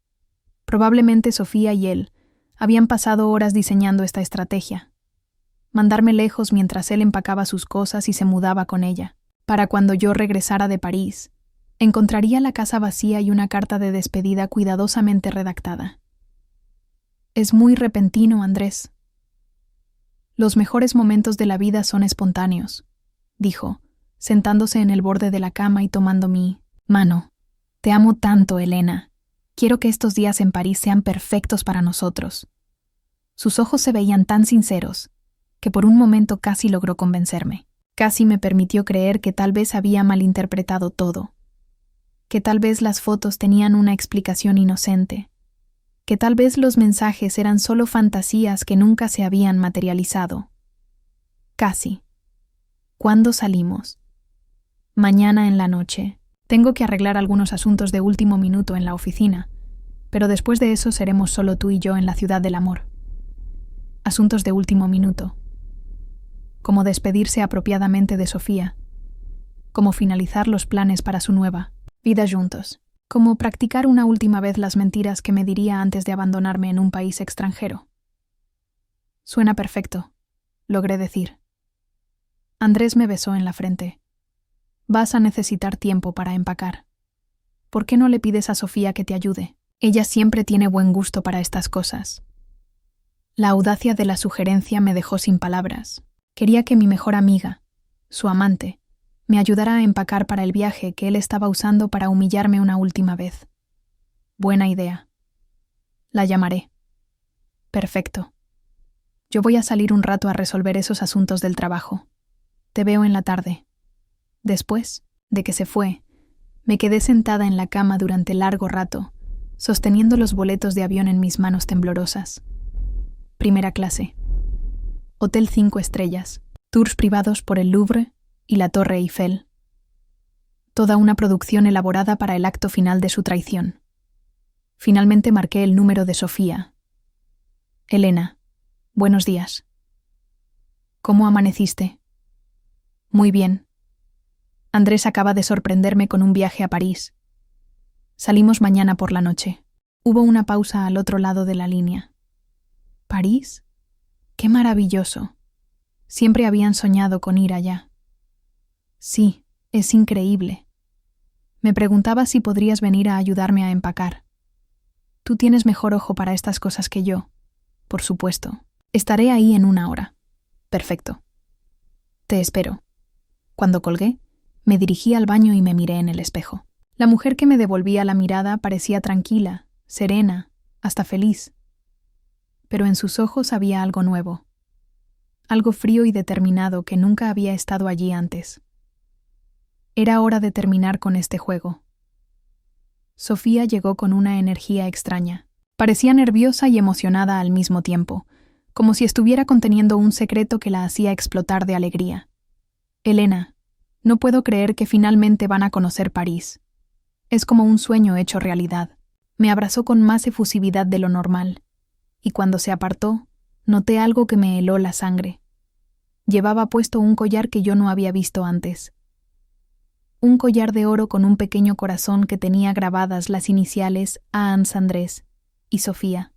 Probablemente Sofía y él habían pasado horas diseñando esta estrategia. Mandarme lejos mientras él empacaba sus cosas y se mudaba con ella. Para cuando yo regresara de París, encontraría la casa vacía y una carta de despedida cuidadosamente redactada. Es muy repentino, Andrés. Los mejores momentos de la vida son espontáneos, dijo, sentándose en el borde de la cama y tomando mi mano. Te amo tanto, Elena. Quiero que estos días en París sean perfectos para nosotros. Sus ojos se veían tan sinceros que por un momento casi logró convencerme. Casi me permitió creer que tal vez había malinterpretado todo, que tal vez las fotos tenían una explicación inocente, que tal vez los mensajes eran solo fantasías que nunca se habían materializado. Casi. ¿Cuándo salimos? Mañana en la noche. Tengo que arreglar algunos asuntos de último minuto en la oficina, pero después de eso seremos solo tú y yo en la ciudad del amor. Asuntos de último minuto. Como despedirse apropiadamente de Sofía, como finalizar los planes para su nueva vida juntos, como practicar una última vez las mentiras que me diría antes de abandonarme en un país extranjero. Suena perfecto, logré decir. Andrés me besó en la frente. Vas a necesitar tiempo para empacar. ¿Por qué no le pides a Sofía que te ayude? Ella siempre tiene buen gusto para estas cosas. La audacia de la sugerencia me dejó sin palabras. Quería que mi mejor amiga, su amante, me ayudara a empacar para el viaje que él estaba usando para humillarme una última vez. Buena idea. La llamaré. Perfecto. Yo voy a salir un rato a resolver esos asuntos del trabajo. Te veo en la tarde. Después de que se fue, me quedé sentada en la cama durante largo rato, sosteniendo los boletos de avión en mis manos temblorosas. Primera clase. Hotel 5 estrellas, tours privados por el Louvre y la Torre Eiffel. Toda una producción elaborada para el acto final de su traición. Finalmente marqué el número de Sofía. Elena, buenos días. ¿Cómo amaneciste? Muy bien. Andrés acaba de sorprenderme con un viaje a París. Salimos mañana por la noche. Hubo una pausa al otro lado de la línea. ¿París? ¡Qué maravilloso! Siempre habían soñado con ir allá. Sí, es increíble. Me preguntaba si podrías venir a ayudarme a empacar. Tú tienes mejor ojo para estas cosas que yo. Por supuesto. Estaré ahí en 1 hora. Perfecto. Te espero. Cuando colgué, me dirigí al baño y me miré en el espejo. La mujer que me devolvía la mirada parecía tranquila, serena, hasta feliz. Pero en sus ojos había algo nuevo. Algo frío y determinado que nunca había estado allí antes. Era hora de terminar con este juego. Sofía llegó con una energía extraña. Parecía nerviosa y emocionada al mismo tiempo, como si estuviera conteniendo un secreto que la hacía explotar de alegría. Elena, no puedo creer que finalmente van a conocer París. Es como un sueño hecho realidad. Me abrazó con más efusividad de lo normal, y cuando se apartó, noté algo que me heló la sangre. Llevaba puesto un collar que yo no había visto antes. Un collar de oro con un pequeño corazón que tenía grabadas las iniciales Hans Andrés y Sofía.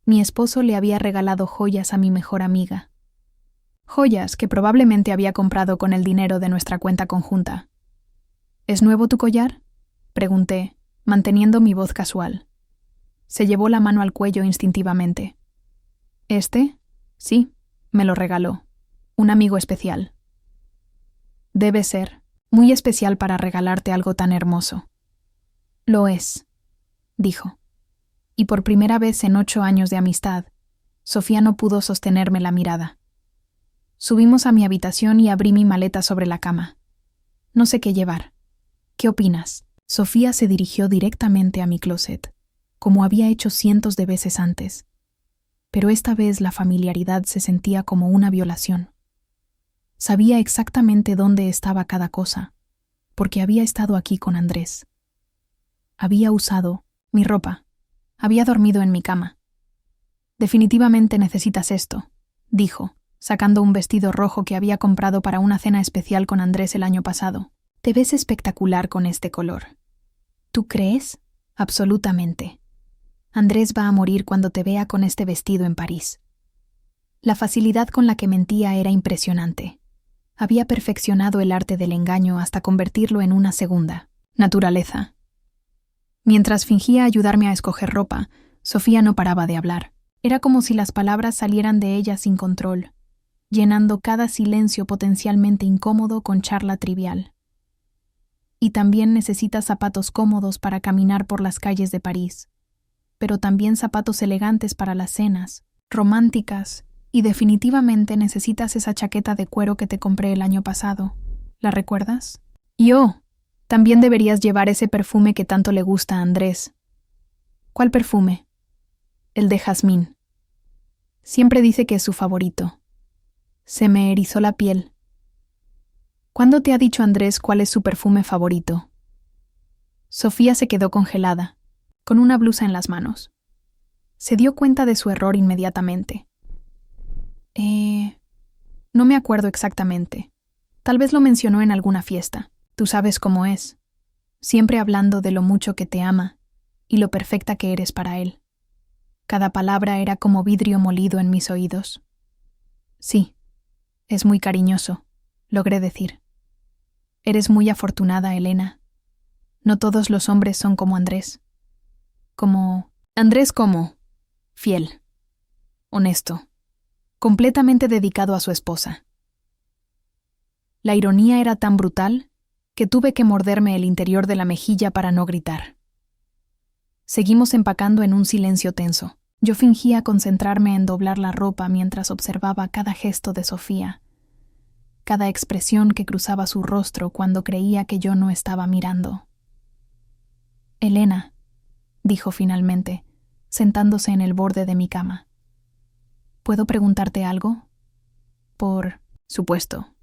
Mi esposo le había regalado joyas a mi mejor amiga. Joyas que probablemente había comprado con el dinero de nuestra cuenta conjunta. ¿Es nuevo tu collar?, pregunté, manteniendo mi voz casual. Se llevó la mano al cuello instintivamente. ¿Este? Sí, me lo regaló. Un amigo especial. Debe ser muy especial para regalarte algo tan hermoso. Lo es, dijo. Y por primera vez en 8 años de amistad, Sofía no pudo sostenerme la mirada. Subimos a mi habitación y abrí mi maleta sobre la cama. No sé qué llevar. ¿Qué opinas? Sofía se dirigió directamente a mi closet, como había hecho cientos de veces antes. Pero esta vez la familiaridad se sentía como una violación. Sabía exactamente dónde estaba cada cosa, porque había estado aquí con Andrés. Había usado mi ropa. Había dormido en mi cama. Definitivamente necesitas esto, dijo, sacando un vestido rojo que había comprado para una cena especial con Andrés el año pasado. Te ves espectacular con este color. ¿Tú crees? Absolutamente. Andrés va a morir cuando te vea con este vestido en París. La facilidad con la que mentía era impresionante. Había perfeccionado el arte del engaño hasta convertirlo en una segunda naturaleza. Mientras fingía ayudarme a escoger ropa, Sofía no paraba de hablar. Era como si las palabras salieran de ella sin control, llenando cada silencio potencialmente incómodo con charla trivial. Y también necesitas zapatos cómodos para caminar por las calles de París, pero también zapatos elegantes para las cenas, románticas, y definitivamente necesitas esa chaqueta de cuero que te compré el año pasado. ¿La recuerdas? También deberías llevar ese perfume que tanto le gusta a Andrés. ¿Cuál perfume? El de jazmín. Siempre dice que es su favorito. Se me erizó la piel. ¿Cuándo te ha dicho Andrés cuál es su perfume favorito? Sofía se quedó congelada, con una blusa en las manos. Se dio cuenta de su error inmediatamente. No me acuerdo exactamente. Tal vez lo mencionó en alguna fiesta. Tú sabes cómo es. Siempre hablando de lo mucho que te ama y lo perfecta que eres para él. Cada palabra era como vidrio molido en mis oídos. Sí, es muy cariñoso, logré decir. Eres muy afortunada, Elena. No todos los hombres son como Andrés. Andrés como fiel, honesto, completamente dedicado a su esposa. La ironía era tan brutal que tuve que morderme el interior de la mejilla para no gritar. Seguimos empacando en un silencio tenso. Yo fingía concentrarme en doblar la ropa mientras observaba cada gesto de Sofía, cada expresión que cruzaba su rostro cuando creía que yo no estaba mirando. Elena, dijo finalmente, sentándose en el borde de mi cama. ¿Puedo preguntarte algo? Por supuesto.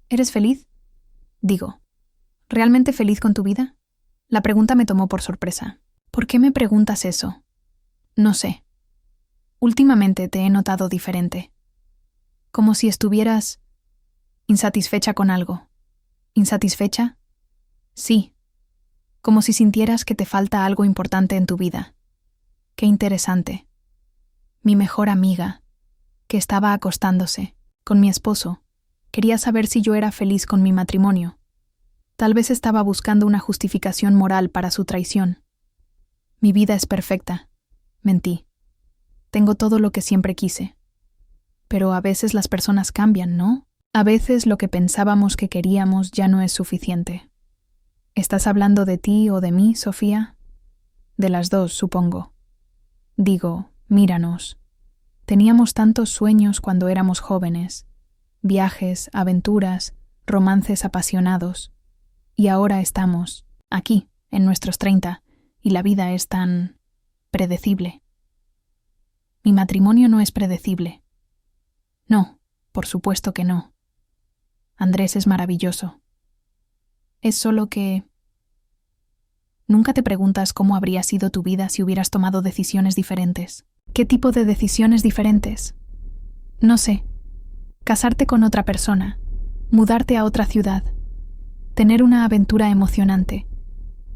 ¿Eres feliz? Digo, ¿realmente feliz con tu vida? La pregunta me tomó por sorpresa. ¿Por qué me preguntas eso? No sé. Últimamente te he notado diferente. Como si estuvieras insatisfecha con algo. ¿Insatisfecha? Sí. Como si sintieras que te falta algo importante en tu vida. Qué interesante. Mi mejor amiga, que estaba acostándose con mi esposo, quería saber si yo era feliz con mi matrimonio. Tal vez estaba buscando una justificación moral para su traición. Mi vida es perfecta. Mentí. Tengo todo lo que siempre quise. Pero a veces las personas cambian, ¿no? A veces lo que pensábamos que queríamos ya no es suficiente. ¿Estás hablando de ti o de mí, Sofía? De las dos, supongo. Digo, míranos. Teníamos tantos sueños cuando éramos jóvenes. Viajes, aventuras, romances apasionados. Y ahora estamos, aquí, en nuestros 30, y la vida es tan predecible. Mi matrimonio no es predecible. No, por supuesto que no. Andrés es maravilloso. Es solo que... ¿Nunca te preguntas cómo habría sido tu vida si hubieras tomado decisiones diferentes? ¿Qué tipo de decisiones diferentes? No sé. Casarte con otra persona, mudarte a otra ciudad, tener una aventura emocionante.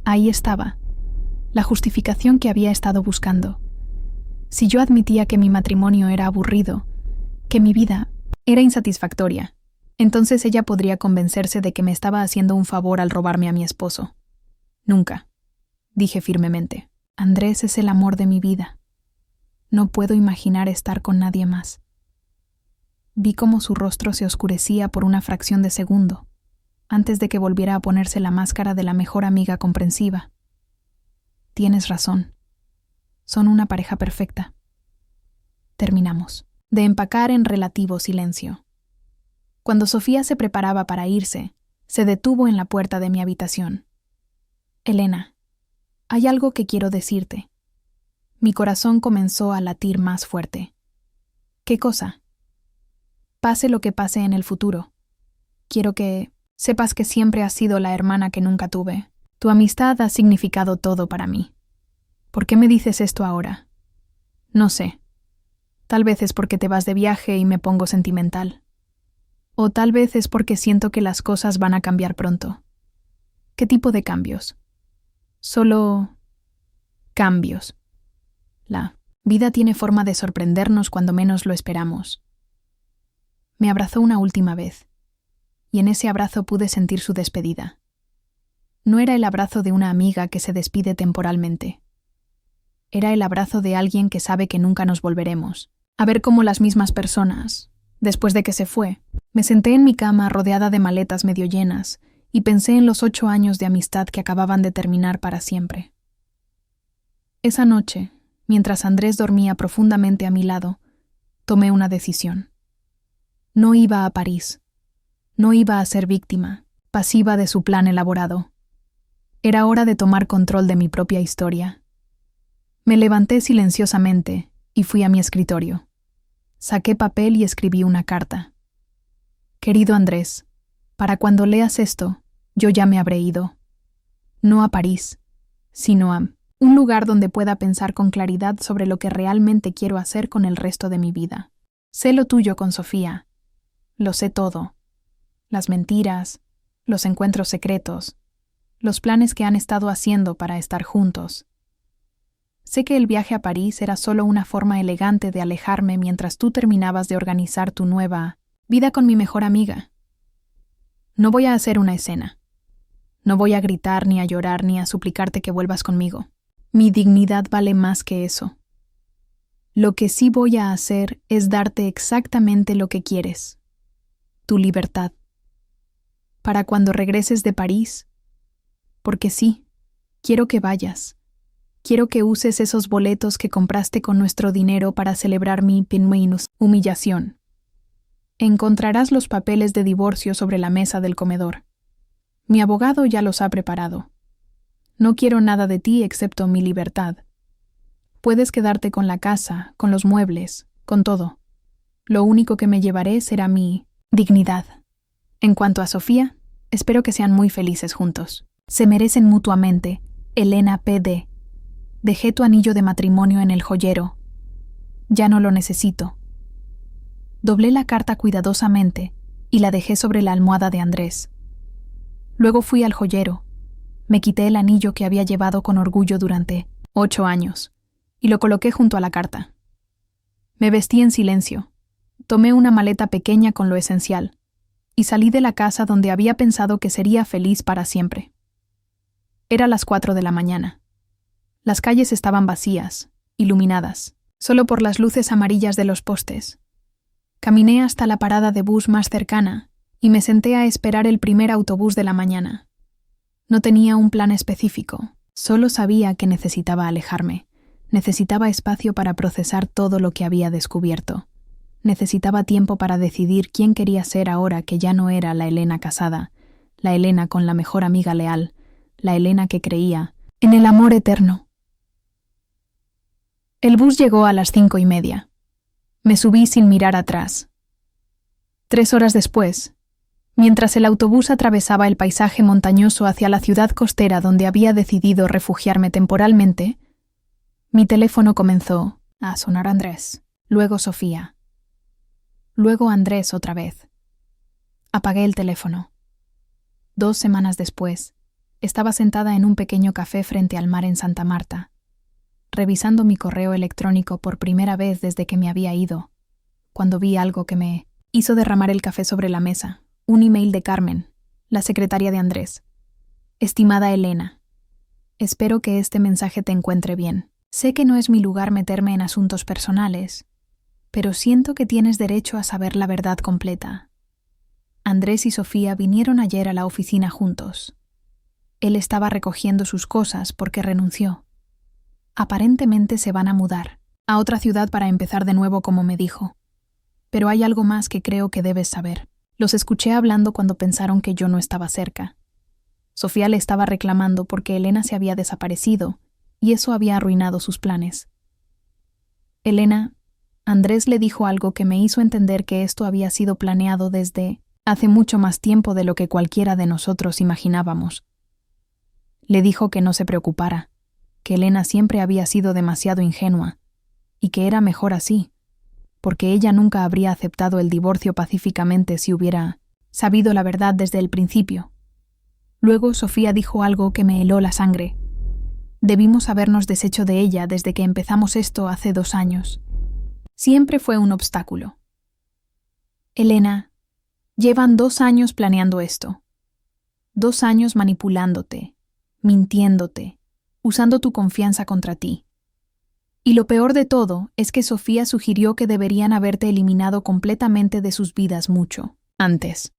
Ahí estaba, la justificación que había estado buscando. Si yo admitía que mi matrimonio era aburrido, que mi vida era insatisfactoria, entonces ella podría convencerse de que me estaba haciendo un favor al robarme a mi esposo. Nunca, dije firmemente. Andrés es el amor de mi vida. No puedo imaginar estar con nadie más. Vi cómo su rostro se oscurecía por una fracción de segundo, antes de que volviera a ponerse la máscara de la mejor amiga comprensiva. Tienes razón. Son una pareja perfecta. Terminamos de empacar en relativo silencio. Cuando Sofía se preparaba para irse, se detuvo en la puerta de mi habitación. Elena, hay algo que quiero decirte. Mi corazón comenzó a latir más fuerte. ¿Qué cosa? Pase lo que pase en el futuro. Quiero que sepas que siempre has sido la hermana que nunca tuve. Tu amistad ha significado todo para mí. ¿Por qué me dices esto ahora? No sé. Tal vez es porque te vas de viaje y me pongo sentimental. O tal vez es porque siento que las cosas van a cambiar pronto. ¿Qué tipo de cambios? Solo cambios. La vida tiene forma de sorprendernos cuando menos lo esperamos. Me abrazó una última vez, y en ese abrazo pude sentir su despedida. No era el abrazo de una amiga que se despide temporalmente. Era el abrazo de alguien que sabe que nunca nos volveremos. A ver cómo las mismas personas, después de que se fue, me senté en mi cama rodeada de maletas medio llenas y pensé en los 8 años de amistad que acababan de terminar para siempre. Esa noche, mientras Andrés dormía profundamente a mi lado, tomé una decisión. No iba a París. No iba a ser víctima, pasiva de su plan elaborado. Era hora de tomar control de mi propia historia. Me levanté silenciosamente y fui a mi escritorio. Saqué papel y escribí una carta. Querido Andrés, para cuando leas esto, yo ya me habré ido. No a París, sino a un lugar donde pueda pensar con claridad sobre lo que realmente quiero hacer con el resto de mi vida. Sé lo tuyo con Sofía. Lo sé todo. Las mentiras, los encuentros secretos, los planes que han estado haciendo para estar juntos. Sé que el viaje a París era solo una forma elegante de alejarme mientras tú terminabas de organizar tu nueva vida con mi mejor amiga. No voy a hacer una escena. No voy a gritar, ni a llorar, ni a suplicarte que vuelvas conmigo. Mi dignidad vale más que eso. Lo que sí voy a hacer es darte exactamente lo que quieres. Tu libertad. Para cuando regreses de París. Porque sí, quiero que vayas. Quiero que uses esos boletos que compraste con nuestro dinero para celebrar mi humillación. Encontrarás los papeles de divorcio sobre la mesa del comedor. Mi abogado ya los ha preparado. No quiero nada de ti excepto mi libertad. Puedes quedarte con la casa, con los muebles, con todo. Lo único que me llevaré será mi dignidad. En cuanto a Sofía, espero que sean muy felices juntos. Se merecen mutuamente. Elena P.D. Dejé tu anillo de matrimonio en el joyero. Ya no lo necesito. Doblé la carta cuidadosamente y la dejé sobre la almohada de Andrés. Luego fui al joyero. Me quité el anillo que había llevado con orgullo durante 8 años y lo coloqué junto a la carta. Me vestí en silencio. Tomé una maleta pequeña con lo esencial y salí de la casa donde había pensado que sería feliz para siempre. Era las 4 de la mañana. Las calles estaban vacías, iluminadas, solo por las luces amarillas de los postes. Caminé hasta la parada de bus más cercana y me senté a esperar el primer autobús de la mañana. No tenía un plan específico, solo sabía que necesitaba alejarme. Necesitaba espacio para procesar todo lo que había descubierto. Necesitaba tiempo para decidir quién quería ser ahora que ya no era la Elena casada, la Elena con la mejor amiga leal, la Elena que creía en el amor eterno. El bus llegó a las 5:30. Me subí sin mirar atrás. 3 horas después, mientras el autobús atravesaba el paisaje montañoso hacia la ciudad costera donde había decidido refugiarme temporalmente, mi teléfono comenzó a sonar Andrés, luego Sofía, luego Andrés otra vez. Apagué el teléfono. 2 semanas después, estaba sentada en un pequeño café frente al mar en Santa Marta, revisando mi correo electrónico por primera vez desde que me había ido, cuando vi algo que me hizo derramar el café sobre la mesa, un email de Carmen, la secretaria de Andrés. Estimada Elena, espero que este mensaje te encuentre bien. Sé que no es mi lugar meterme en asuntos personales, pero siento que tienes derecho a saber la verdad completa. Andrés y Sofía vinieron ayer a la oficina juntos. Él estaba recogiendo sus cosas porque renunció. Aparentemente se van a mudar a otra ciudad para empezar de nuevo, como me dijo. Pero hay algo más que creo que debes saber. Los escuché hablando cuando pensaron que yo no estaba cerca. Sofía le estaba reclamando porque Elena se había desaparecido y eso había arruinado sus planes. Elena, Andrés le dijo algo que me hizo entender que esto había sido planeado desde hace mucho más tiempo de lo que cualquiera de nosotros imaginábamos. Le dijo que no se preocupara, que Elena siempre había sido demasiado ingenua y que era mejor así, porque ella nunca habría aceptado el divorcio pacíficamente si hubiera sabido la verdad desde el principio. Luego Sofía dijo algo que me heló la sangre. Debimos habernos deshecho de ella desde que empezamos esto hace 2 años. Siempre fue un obstáculo. Elena, llevan 2 años planeando esto. 2 años manipulándote, mintiéndote, usando tu confianza contra ti. Y lo peor de todo es que Sofía sugirió que deberían haberte eliminado completamente de sus vidas mucho antes.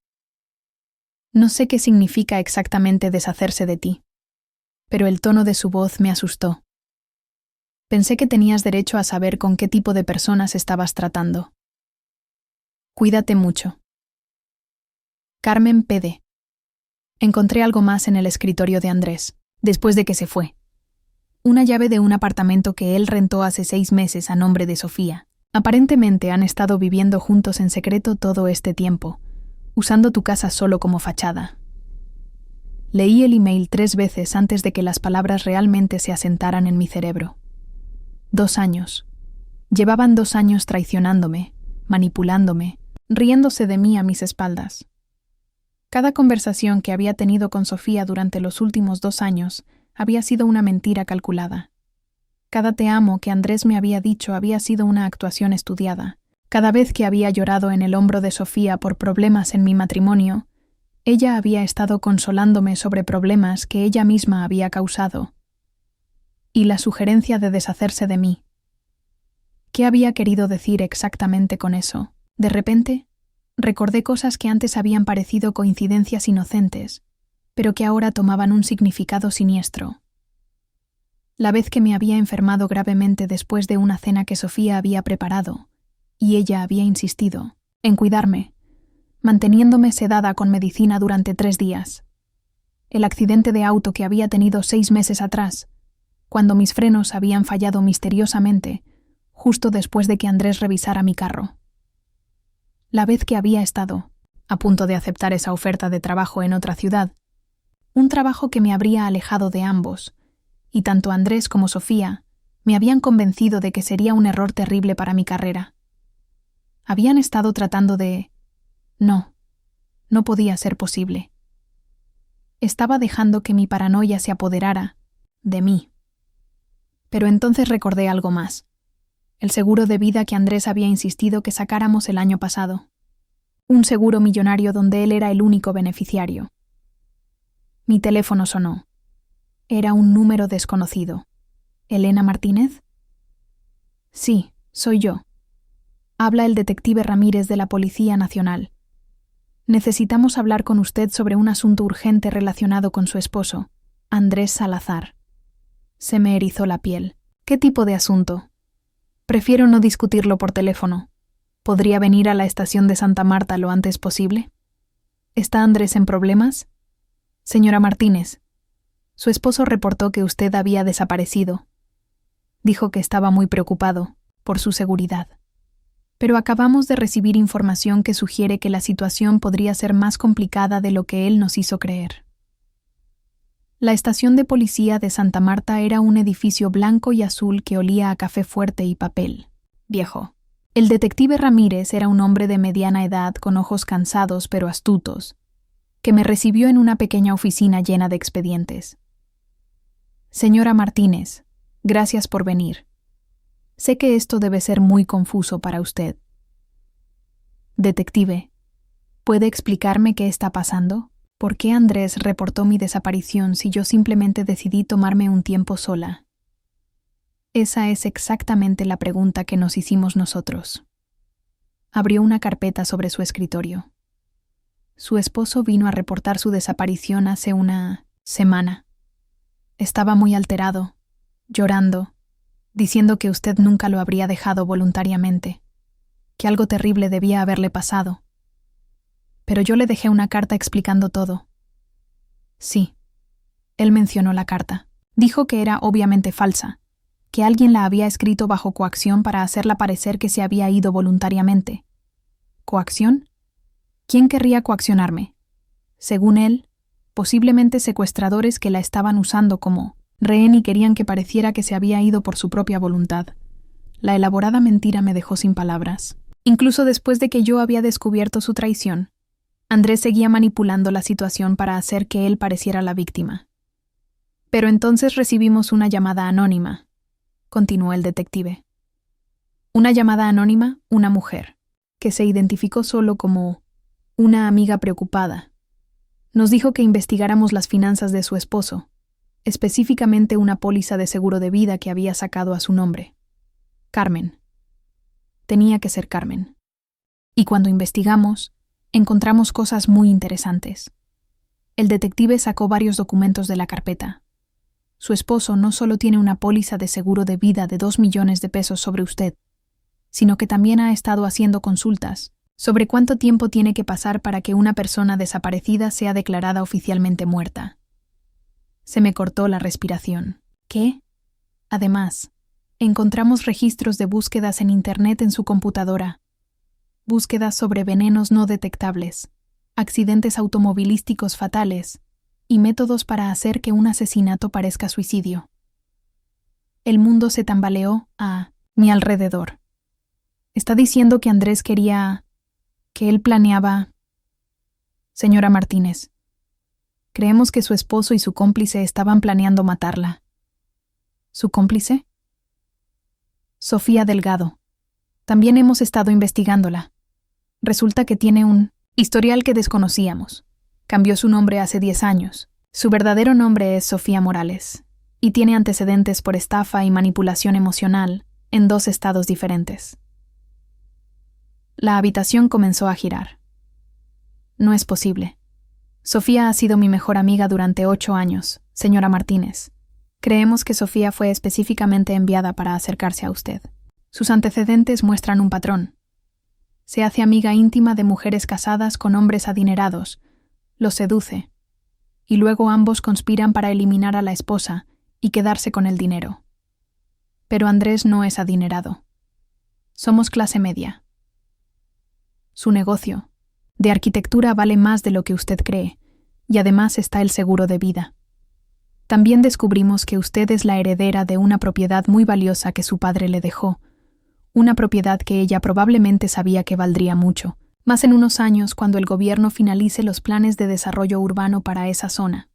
No sé qué significa exactamente deshacerse de ti, pero el tono de su voz me asustó. Pensé que tenías derecho a saber con qué tipo de personas estabas tratando. Cuídate mucho. Carmen P.D. Encontré algo más en el escritorio de Andrés, después de que se fue. Una llave de un apartamento que él rentó hace 6 meses a nombre de Sofía. Aparentemente han estado viviendo juntos en secreto todo este tiempo, usando tu casa solo como fachada. Leí el email 3 veces antes de que las palabras realmente se asentaran en mi cerebro. 2 años. Llevaban 2 años traicionándome, manipulándome, riéndose de mí a mis espaldas. Cada conversación que había tenido con Sofía durante los últimos 2 años había sido una mentira calculada. Cada te amo que Andrés me había dicho había sido una actuación estudiada. Cada vez que había llorado en el hombro de Sofía por problemas en mi matrimonio, ella había estado consolándome sobre problemas que ella misma había causado. Y la sugerencia de deshacerse de mí. ¿Qué había querido decir exactamente con eso? De repente, recordé cosas que antes habían parecido coincidencias inocentes, pero que ahora tomaban un significado siniestro. La vez que me había enfermado gravemente después de una cena que Sofía había preparado, y ella había insistido en cuidarme, manteniéndome sedada con medicina durante 3 días. El accidente de auto que había tenido 6 meses atrás, cuando mis frenos habían fallado misteriosamente, justo después de que Andrés revisara mi carro. La vez que había estado a punto de aceptar esa oferta de trabajo en otra ciudad, un trabajo que me habría alejado de ambos, y tanto Andrés como Sofía me habían convencido de que sería un error terrible para mi carrera. Habían estado tratando de... No podía ser posible. Estaba dejando que mi paranoia se apoderara de mí. Pero entonces recordé algo más. El seguro de vida que Andrés había insistido que sacáramos el año pasado. Un seguro millonario donde él era el único beneficiario. Mi teléfono sonó. Era un número desconocido. ¿Elena Martínez? Sí, soy yo. Habla el detective Ramírez de la Policía Nacional. Necesitamos hablar con usted sobre un asunto urgente relacionado con su esposo, Andrés Salazar. Se me erizó la piel. ¿Qué tipo de asunto? Prefiero no discutirlo por teléfono. ¿Podría venir a la estación de Santa Marta lo antes posible? ¿Está Andrés en problemas? Señora Martínez, su esposo reportó que usted había desaparecido. Dijo que estaba muy preocupado por su seguridad. Pero acabamos de recibir información que sugiere que la situación podría ser más complicada de lo que él nos hizo creer. La estación de policía de Santa Marta era un edificio blanco y azul que olía a café fuerte y papel viejo. El detective Ramírez era un hombre de mediana edad con ojos cansados pero astutos, que me recibió en una pequeña oficina llena de expedientes. Señora Martínez, gracias por venir. Sé que esto debe ser muy confuso para usted. Detective, ¿puede explicarme qué está pasando? ¿Por qué Andrés reportó mi desaparición si yo simplemente decidí tomarme un tiempo sola? Esa es exactamente la pregunta que nos hicimos nosotros. Abrió una carpeta sobre su escritorio. Su esposo vino a reportar su desaparición hace una semana. Estaba muy alterado, llorando, diciendo que usted nunca lo habría dejado voluntariamente, que algo terrible debía haberle pasado. Pero yo le dejé una carta explicando todo. Sí, él mencionó la carta. Dijo que era obviamente falsa, que alguien la había escrito bajo coacción para hacerla parecer que se había ido voluntariamente. ¿Coacción? ¿Quién querría coaccionarme? Según él, posiblemente secuestradores que la estaban usando como rehén y querían que pareciera que se había ido por su propia voluntad. La elaborada mentira me dejó sin palabras. Incluso después de que yo había descubierto su traición, Andrés seguía manipulando la situación para hacer que él pareciera la víctima. Pero entonces recibimos una llamada anónima, continuó el detective. Una llamada anónima, una mujer, que se identificó solo como una amiga preocupada. Nos dijo que investigáramos las finanzas de su esposo, específicamente una póliza de seguro de vida que había sacado a su nombre. Carmen. Tenía que ser Carmen. Y cuando investigamos, encontramos cosas muy interesantes. El detective sacó varios documentos de la carpeta. Su esposo no solo tiene una póliza de seguro de vida de 2 millones de pesos sobre usted, sino que también ha estado haciendo consultas sobre cuánto tiempo tiene que pasar para que una persona desaparecida sea declarada oficialmente muerta. Se me cortó la respiración. ¿Qué? Además, encontramos registros de búsquedas en Internet en su computadora. Búsquedas sobre venenos no detectables, accidentes automovilísticos fatales y métodos para hacer que un asesinato parezca suicidio. El mundo se tambaleó a mi alrededor. ¿Está diciendo que Andrés que él planeaba? Señora Martínez, creemos que su esposo y su cómplice estaban planeando matarla. ¿Su cómplice? Sofía Delgado. También hemos estado investigándola. Resulta que tiene un historial que desconocíamos. Cambió su nombre hace 10 años. Su verdadero nombre es Sofía Morales, y tiene antecedentes por estafa y manipulación emocional en 2 estados diferentes. La habitación comenzó a girar. No es posible. Sofía ha sido mi mejor amiga durante 8 años, señora Martínez. Creemos que Sofía fue específicamente enviada para acercarse a usted. Sus antecedentes muestran un patrón. Se hace amiga íntima de mujeres casadas con hombres adinerados, los seduce, y luego ambos conspiran para eliminar a la esposa y quedarse con el dinero. Pero Andrés no es adinerado. Somos clase media. Su negocio de arquitectura vale más de lo que usted cree, y además está el seguro de vida. También descubrimos que usted es la heredera de una propiedad muy valiosa que su padre le dejó, una propiedad que ella probablemente sabía que valdría mucho, más en unos años cuando el gobierno finalice los planes de desarrollo urbano para esa zona.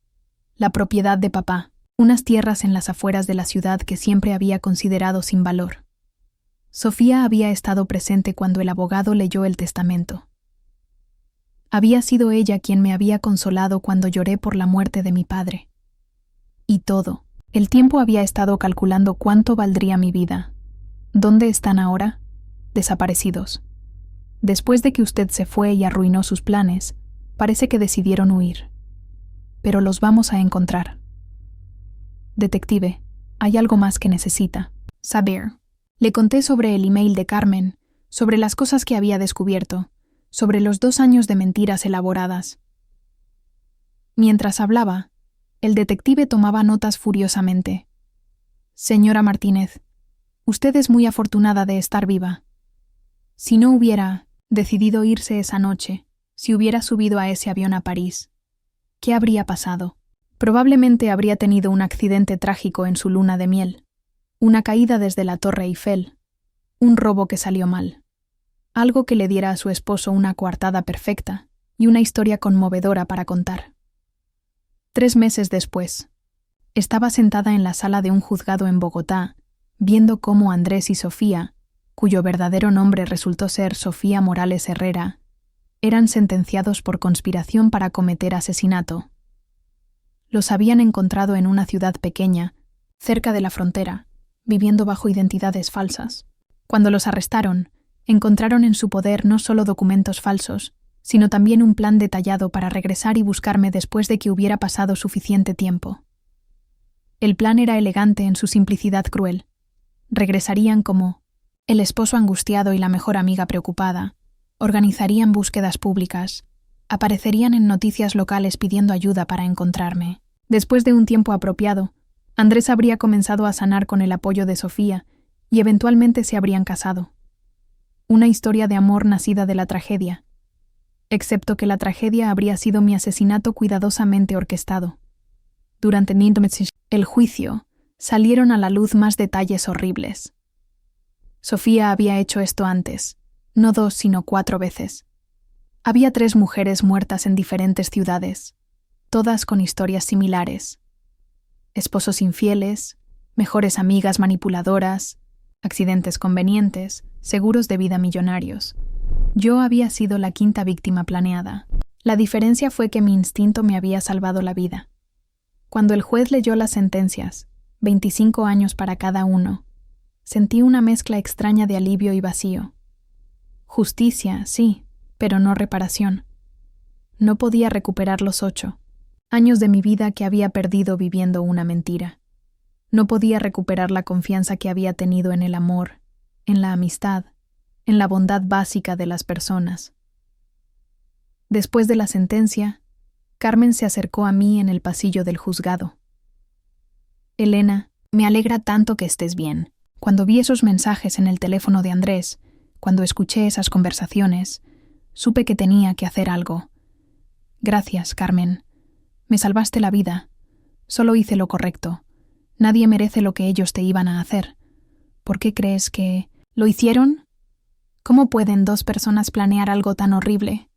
La propiedad de papá, unas tierras en las afueras de la ciudad que siempre había considerado sin valor. Sofía había estado presente cuando el abogado leyó el testamento. Había sido ella quien me había consolado cuando lloré por la muerte de mi padre. Y todo, El tiempo había estado calculando cuánto valdría mi vida. ¿Dónde están ahora? Desaparecidos. Después de que usted se fue y arruinó sus planes, parece que decidieron huir. Pero los vamos a encontrar. Detective, hay algo más que necesita saber. Le conté sobre el email de Carmen, sobre las cosas que había descubierto, sobre los 2 años de mentiras elaboradas. Mientras hablaba, el detective tomaba notas furiosamente. Señora Martínez, usted es muy afortunada de estar viva. Si no hubiera decidido irse esa noche, si hubiera subido a ese avión a París, ¿qué habría pasado? Probablemente habría tenido un accidente trágico en su luna de miel, una caída desde la Torre Eiffel, un robo que salió mal, algo que le diera a su esposo una coartada perfecta y una historia conmovedora para contar. 3 meses después, estaba sentada en la sala de un juzgado en Bogotá, viendo cómo Andrés y Sofía, cuyo verdadero nombre resultó ser Sofía Morales Herrera, eran sentenciados por conspiración para cometer asesinato. Los habían encontrado en una ciudad pequeña, cerca de la frontera, viviendo bajo identidades falsas. Cuando los arrestaron, encontraron en su poder no solo documentos falsos, sino también un plan detallado para regresar y buscarme después de que hubiera pasado suficiente tiempo. El plan era elegante en su simplicidad cruel. Regresarían como el esposo angustiado y la mejor amiga preocupada, organizarían búsquedas públicas, aparecerían en noticias locales pidiendo ayuda para encontrarme. Después de un tiempo apropiado, Andrés habría comenzado a sanar con el apoyo de Sofía y eventualmente se habrían casado. Una historia de amor nacida de la tragedia, excepto que la tragedia habría sido mi asesinato cuidadosamente orquestado. Durante el juicio, salieron a la luz más detalles horribles. Sofía había hecho esto antes, no 2 sino 4 veces. Había 3 mujeres muertas en diferentes ciudades, todas con historias similares. Esposos infieles, mejores amigas manipuladoras, accidentes convenientes, seguros de vida millonarios. Yo había sido la 5ª víctima planeada. La diferencia fue que mi instinto me había salvado la vida. Cuando el juez leyó las sentencias, 25 años para cada uno, sentí una mezcla extraña de alivio y vacío. Justicia, sí, pero no reparación. No podía recuperar los 8 años de mi vida que había perdido viviendo una mentira. No podía recuperar la confianza que había tenido en el amor, en la amistad, en la bondad básica de las personas. Después de la sentencia, Carmen se acercó a mí en el pasillo del juzgado. Elena, me alegra tanto que estés bien. Cuando vi esos mensajes en el teléfono de Andrés, cuando escuché esas conversaciones, supe que tenía que hacer algo. Gracias, Carmen. Me salvaste la vida. Solo hice lo correcto. Nadie merece lo que ellos te iban a hacer. ¿Por qué crees que lo hicieron? ¿Cómo pueden 2 personas planear algo tan horrible?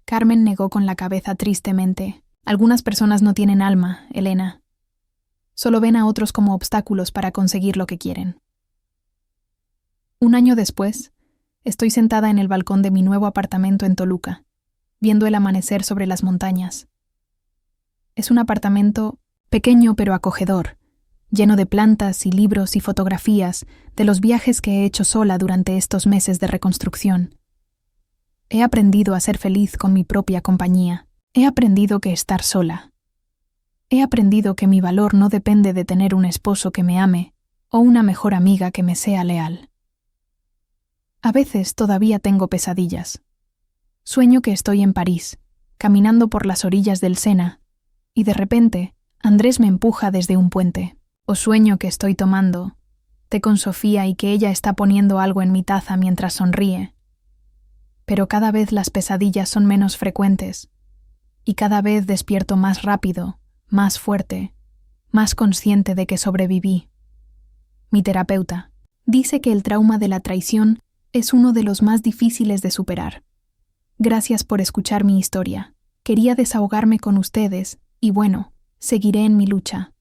Carmen negó con la cabeza tristemente. Algunas personas no tienen alma, Elena. Solo ven a otros como obstáculos para conseguir lo que quieren. 1 año después, estoy sentada en el balcón de mi nuevo apartamento en Toluca, viendo el amanecer sobre las montañas. Es un apartamento pequeño pero acogedor, lleno de plantas y libros y fotografías de los viajes que he hecho sola durante estos meses de reconstrucción. He aprendido a ser feliz con mi propia compañía. He aprendido que estar sola. He aprendido que mi valor no depende de tener un esposo que me ame o una mejor amiga que me sea leal. A veces todavía tengo pesadillas. Sueño que estoy en París, caminando por las orillas del Sena, y de repente Andrés me empuja desde un puente. O sueño que estoy tomando té con Sofía y que ella está poniendo algo en mi taza mientras sonríe. Pero cada vez las pesadillas son menos frecuentes, y cada vez despierto más rápido, más fuerte, más consciente de que sobreviví. Mi terapeuta dice que el trauma de la traición es uno de los más difíciles de superar. Gracias por escuchar mi historia. Quería desahogarme con ustedes y bueno, seguiré en mi lucha.